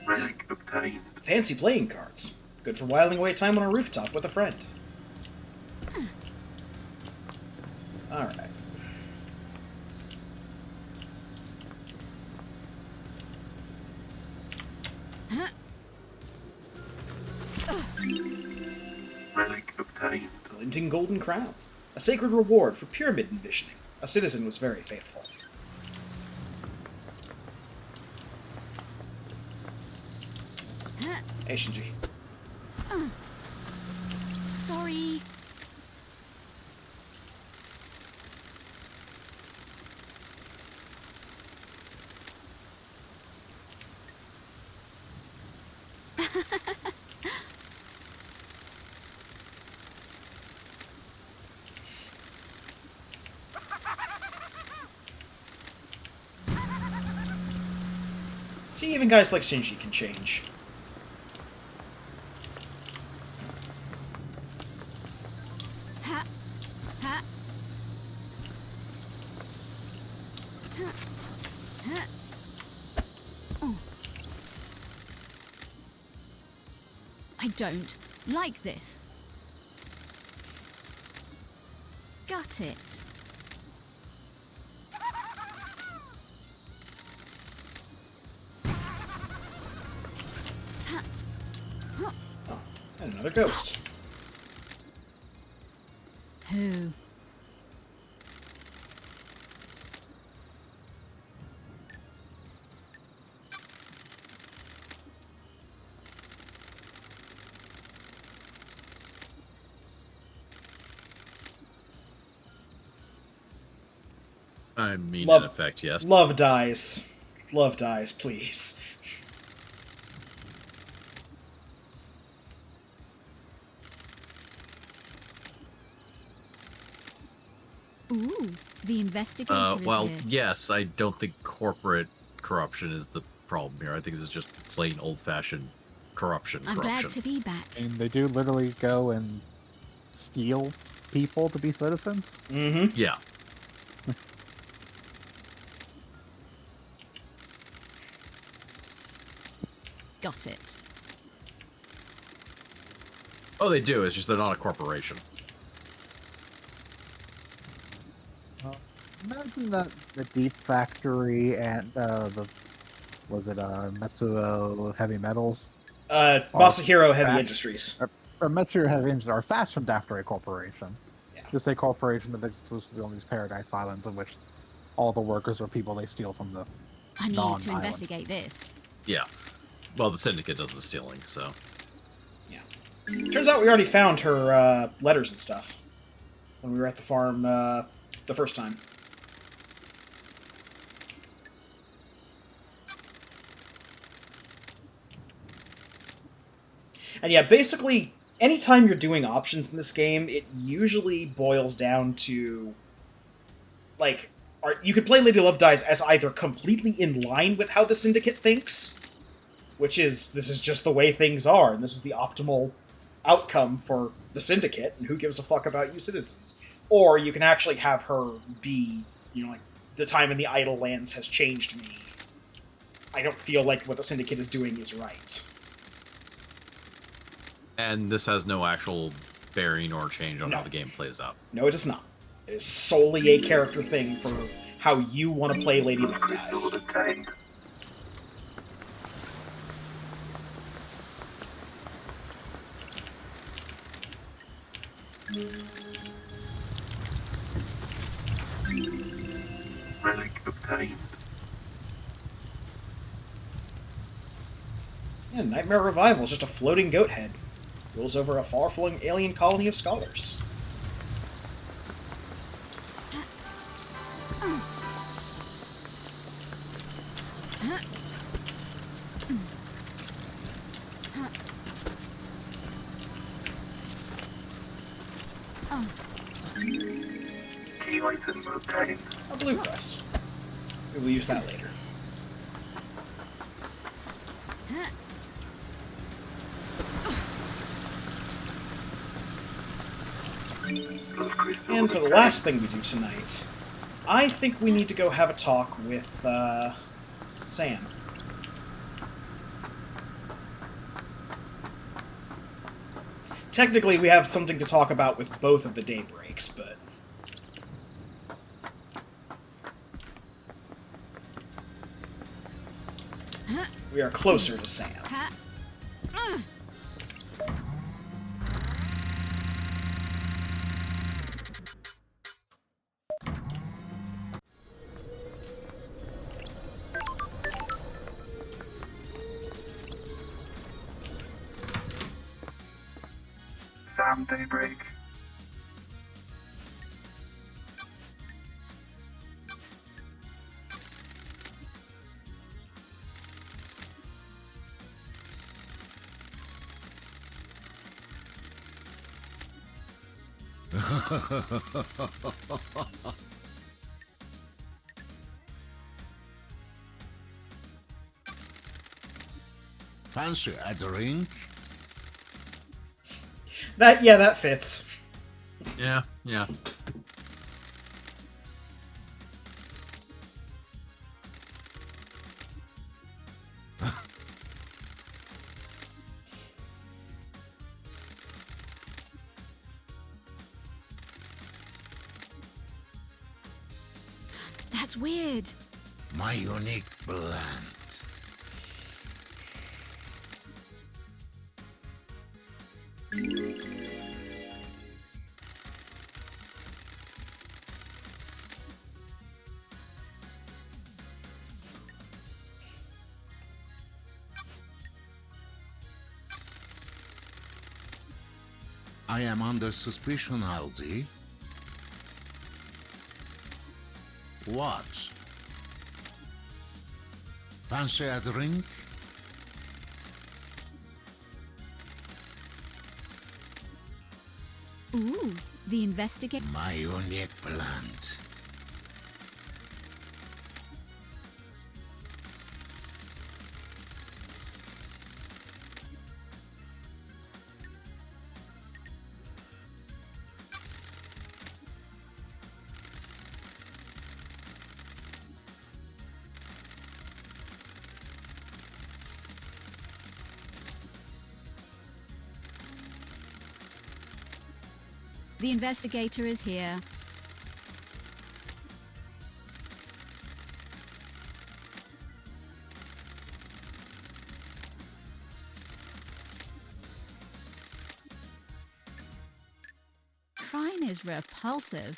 Relic obtained. Fancy playing cards. Good for whiling away time on a rooftop with a friend. Alright. Relic obtained. Glinting Golden Crown. A sacred reward for pyramid envisioning. A citizen was very faithful. Hey, Shinji. Sorry. See, even guys like Shinji can change. Ha. Ha. I don't like this. Got it. Oh, and another ghost. Who? I mean, Love- in effect, yes. Love dies. Love dies, please. Ooh, the investigator is Well, here. yes, I don't think corporate corruption is the problem here. I think this is just plain old-fashioned corruption. I'm glad to be back. And they do literally go and steal people to be citizens. Mm-hmm. Yeah. Got it. Oh, they do. It's just they're not a corporation. Imagine that the Deep Factory and Metsuo Heavy Metals Masahiro Heavy Fast- Industries. or Metsuo Heavy Industries are fashioned after a corporation. Yeah. Just a corporation that exists exclusively on these Paradise Islands, in which all the workers are people they steal from the. I need to Non-island. investigate this. Yeah. Well, the Syndicate does the stealing, so. Turns out we already found her letters and stuff when we were at the farm the first time. And yeah, basically, anytime you're doing options in this game, it usually boils down to, like, you could play Lady Love Dies as either completely in line with how the Syndicate thinks, which is, this is just the way things are, and this is the optimal outcome for the Syndicate, and who gives a fuck about you citizens? Or you can actually have her be, like, the time in the Idle Lands has changed me. I don't feel like what the Syndicate is doing is right. And this has no actual bearing or change on No. how the game plays out. No, it is not. It is solely a character thing for how you want to play Lady Love Dies. Record obtained. Relic obtained. Yeah, Nightmare Revival is just a floating goat head. Rules over a far-flung alien colony of scholars. Key item obtained. A blue crest. We will use that later. Blood crystal And for the obtained. last thing we do tonight, I think we need to go have a talk with, Sam. Technically, we have something to talk about with both of the daybreaks, but... we are closer to Sam. Sam Daybreak. Fancy a drink? That fits. Yeah, yeah. That's weird. My unique blend. I am under suspicion, Aldi. What? Fancy a drink? Ooh, the investigator. My unique blend. The investigator is here. Crime is repulsive.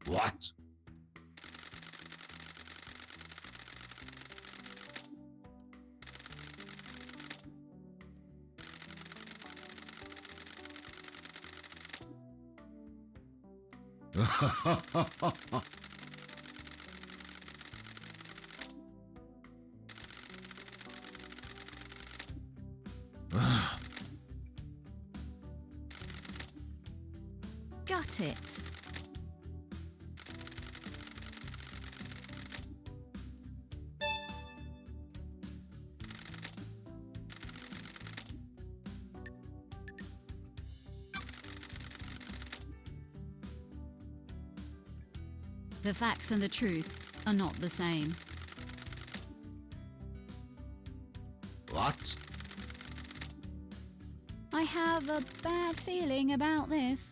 What? Got it. The facts and the truth are not the same. What? I have a bad feeling about this.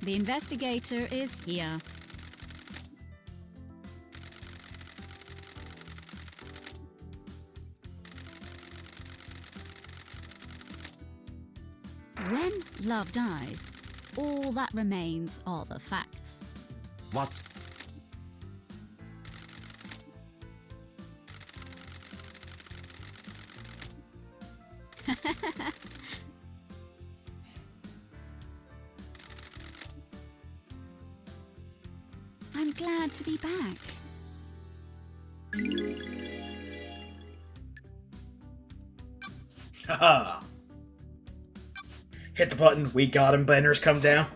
The investigator is here. When love dies, all that remains are the facts. What? I'm glad to be back. Haha. Hit the button. We got him. Banners come down.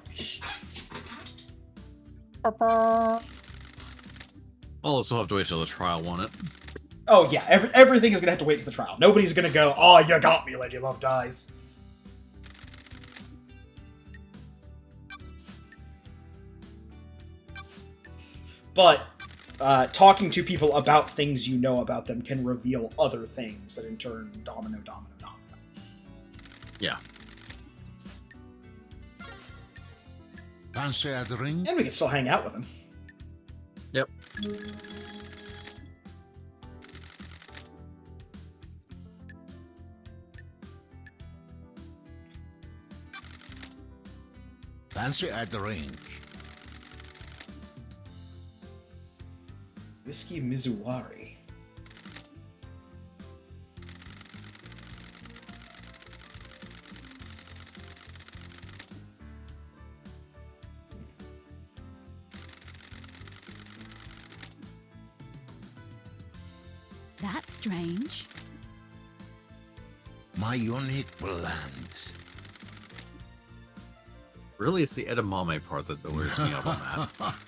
I'll also have to wait till the trial won it. Oh yeah, everything is gonna have to wait for the trial. Nobody's gonna go, "Oh, you got me, Lady Love dies." But talking to people about things you know about them can reveal other things that in turn domino. Yeah. Fancy a drink? And we can still hang out with him. Yep. Fancy a drink? Whiskey Mizuwari. That's strange. My unique blend. Really, it's the edamame part that weirds me out on that.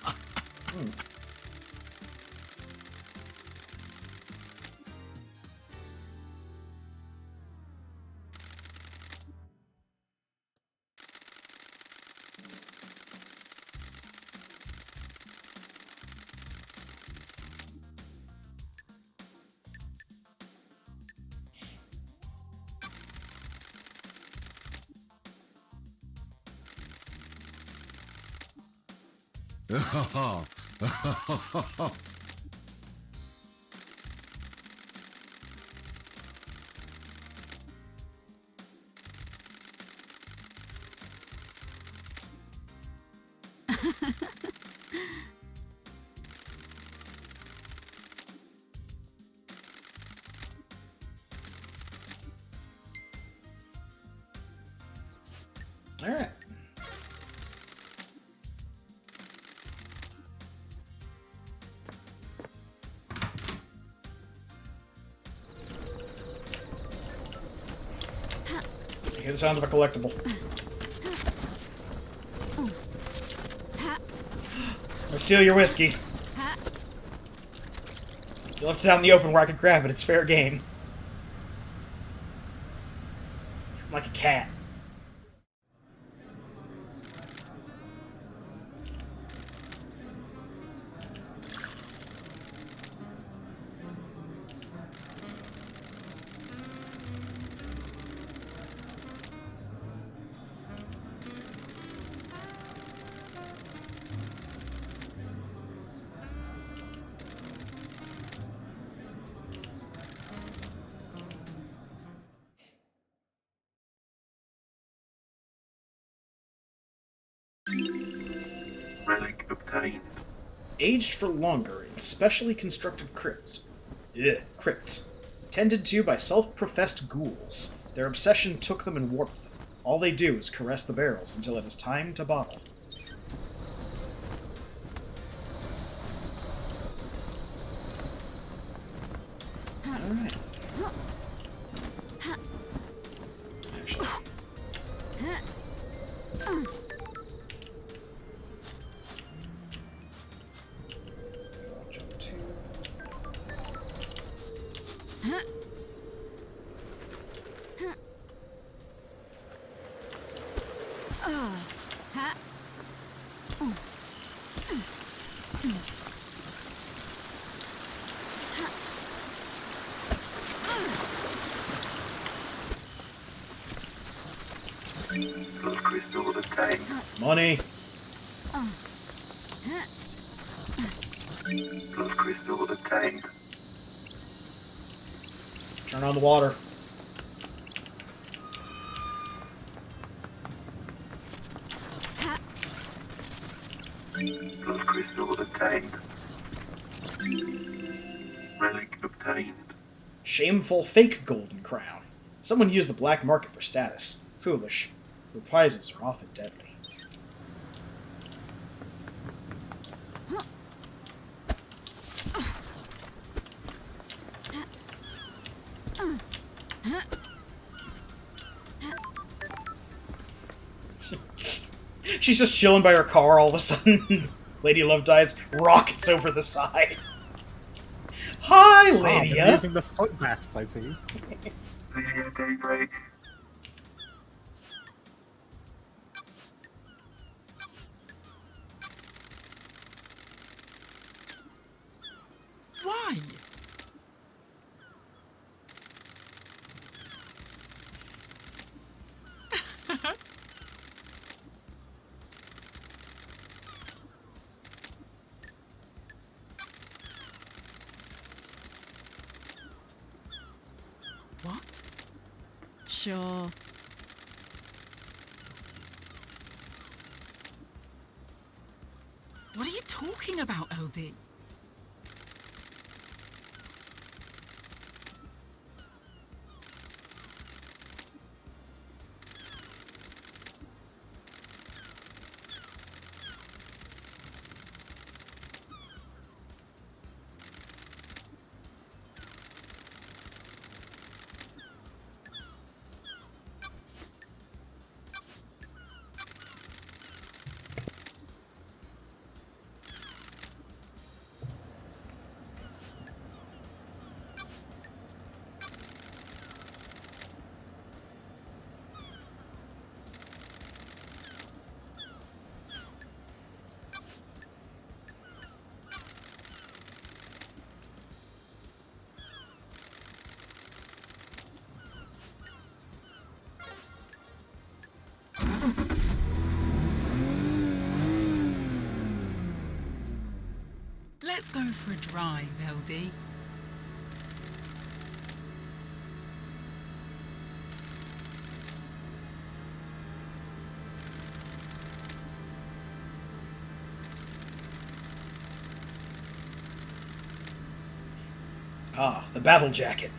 All right. I hear the sound of a collectible. I'll steal your whiskey. You left it out in the open where I could grab it. It's fair game. I'm like a cat. Relic obtained. Aged for longer in specially constructed crypts. Crypts. Tended to by self-professed ghouls. Their obsession took them and warped them. All they do is caress the barrels until it is time to bottle. Alright. Actually. I'll jump to... Blood crystal obtained. Money! Blood crystal obtained. Turn on the water. Blood crystal obtained. Relic obtained. Shameful fake golden crown. Someone used the black market for status. Foolish. Reprisals are often deadly. She's just chilling by her car, all of a sudden. Lady Love Dies rockets over the side. Hi, Oh, they're Lydia! using the foot maps, I see. Lydia Daybreak. Why? What? Sure. What are you talking about, LD? for a drive, LD? Ah, the battle jacket.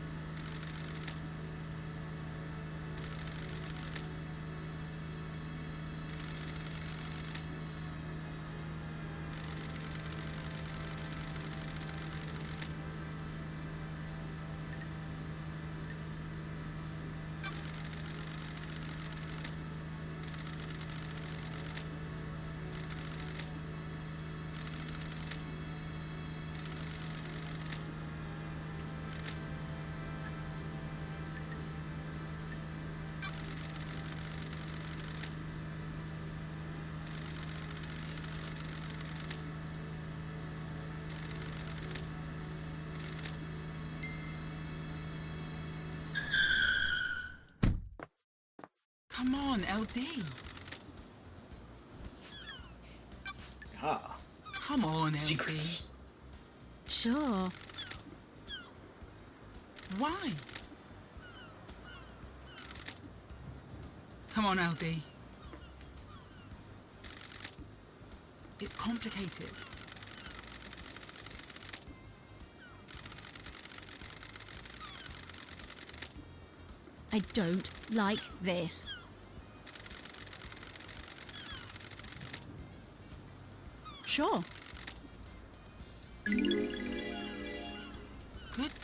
Come on, LD. Ah, Come on, LD. secrets. Sure. Why? Come on, LD. It's complicated. I don't like this. Sure. Good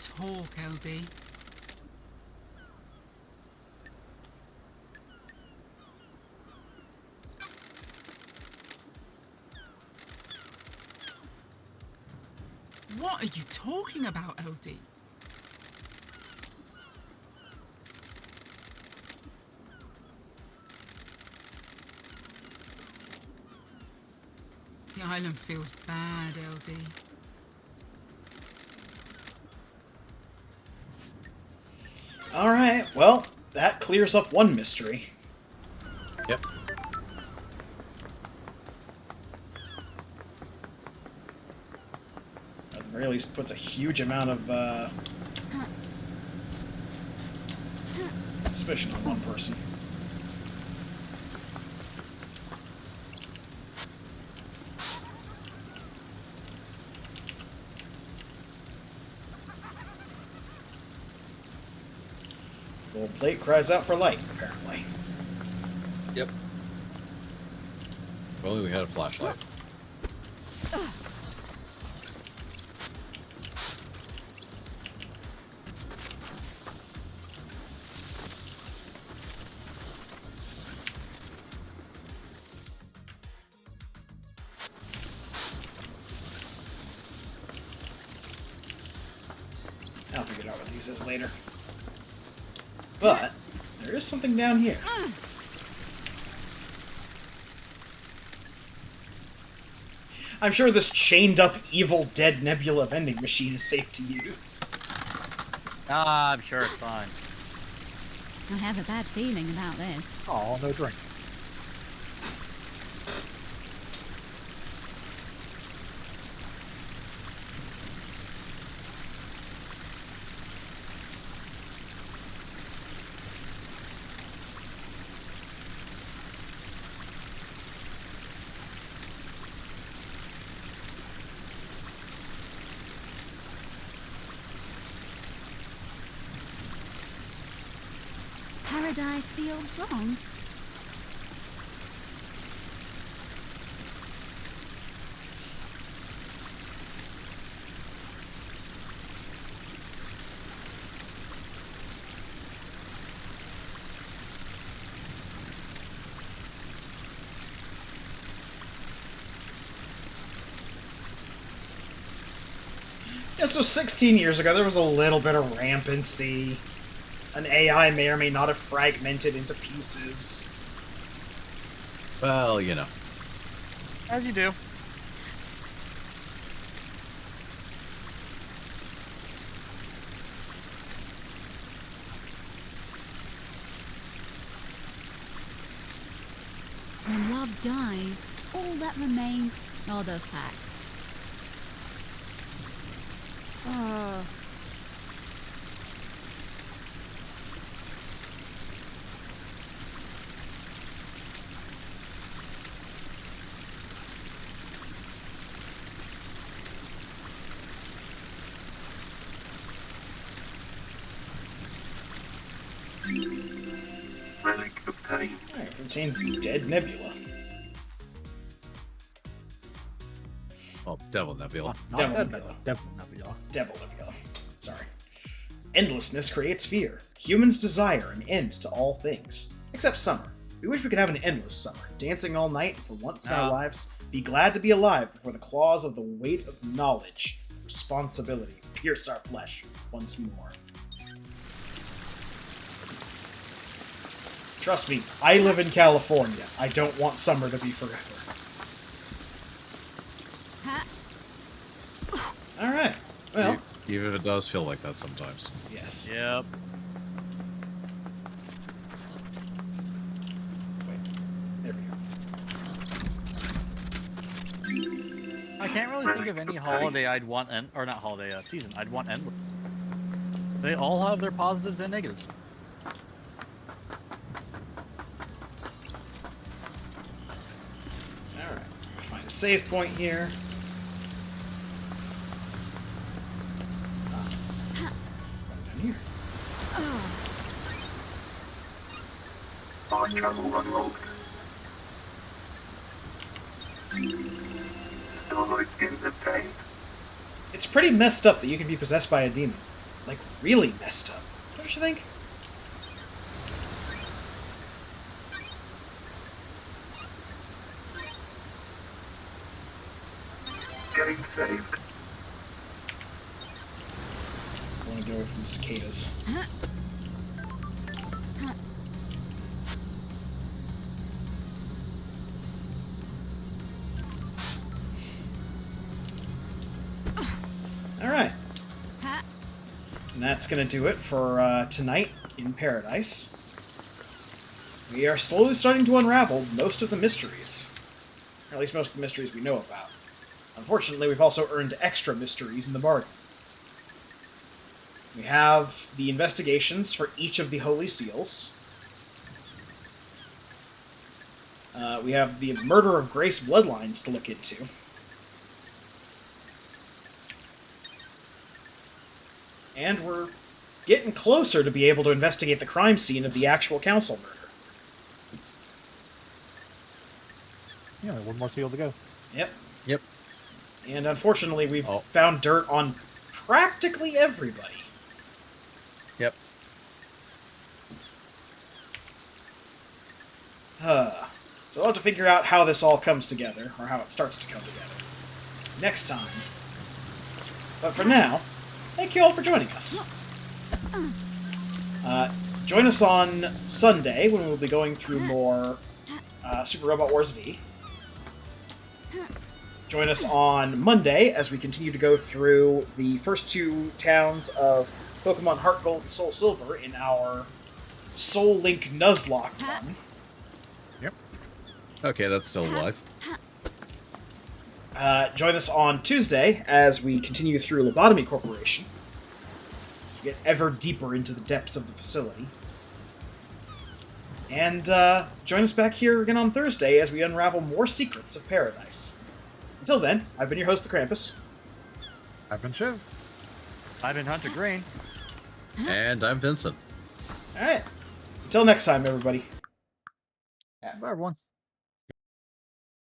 talk, LD. What are you talking about, LD? The island feels bad, LD. Alright, well, that clears up one mystery. Yep. At the very least, puts a huge amount of suspicion on one person. Gold plate cries out for light, apparently. Yep. If only we had a flashlight. I'll figure out what these is later. But there is something down here. I'm sure this chained-up Evil Dead Nebula vending machine is safe to use. Ah, I'm sure it's fine. I have a bad feeling about this. Oh, no drink. Paradise feels wrong. Yeah, so 16 years ago, there was a little bit of rampancy. An AI may or may not have fragmented into pieces. Well, you know. As you do. When love dies, all that remains are the facts. Relic obtained. Alright, contain dead nebula. Oh, Devil Nebula. Not Devil dead, Nebula. Devil Nebula. Devil nebula. Sorry. Endlessness creates fear. Humans desire an end to all things. Except summer. We wish we could have an endless summer. Dancing all night for once in our No. lives. Be glad to be alive before the claws of the weight of knowledge, responsibility, pierce our flesh once more. Trust me, I live in California. I don't want summer to be forever. Alright. Well, Even if it does feel like that sometimes. yes. Yep. There we go. I can't really think of any holiday I'd want, or not holiday, season I'd want endless. They all have their positives and negatives. Alright. Find a save point here. Down here. Time travel unlocked. Starlight skins obtained. It's pretty messed up that you can be possessed by a demon. Like, really messed up. Don't you think? Game saved. I want to go away from the cicadas. Alright. And that's going to do it for tonight in Paradise. We are slowly starting to unravel most of the mysteries. Or at least most of the mysteries we know about. Unfortunately, we've also earned extra mysteries in the bargain. We have the investigations for each of the Holy Seals. We have the Murder of Grace bloodlines to look into. And we're getting closer to be able to investigate the crime scene of the actual council murder. Yeah, one more seal to go. Yep. Yep. And unfortunately, we've Oh. found dirt on practically everybody. Yep. So we'll have to figure out how this all comes together, or how it starts to come together, next time. But for now, thank you all for joining us. Join us on Sunday, when we'll be going through more Super Robot Wars V. Join us on Monday as we continue to go through the first two towns of Pokemon Heart Gold and Soul Silver in our Soul Link Nuzlocke run. Okay, that's still alive. Join us on Tuesday as we continue through Lobotomy Corporation. As we get ever deeper into the depths of the facility. And join us back here again on Thursday as we unravel more secrets of Paradise. Until then, I've been your host, the Krampus. I've been Shiv. I've been Hunter Green. And I'm Vincent. Alright. Until next time, everybody. Bye, everyone.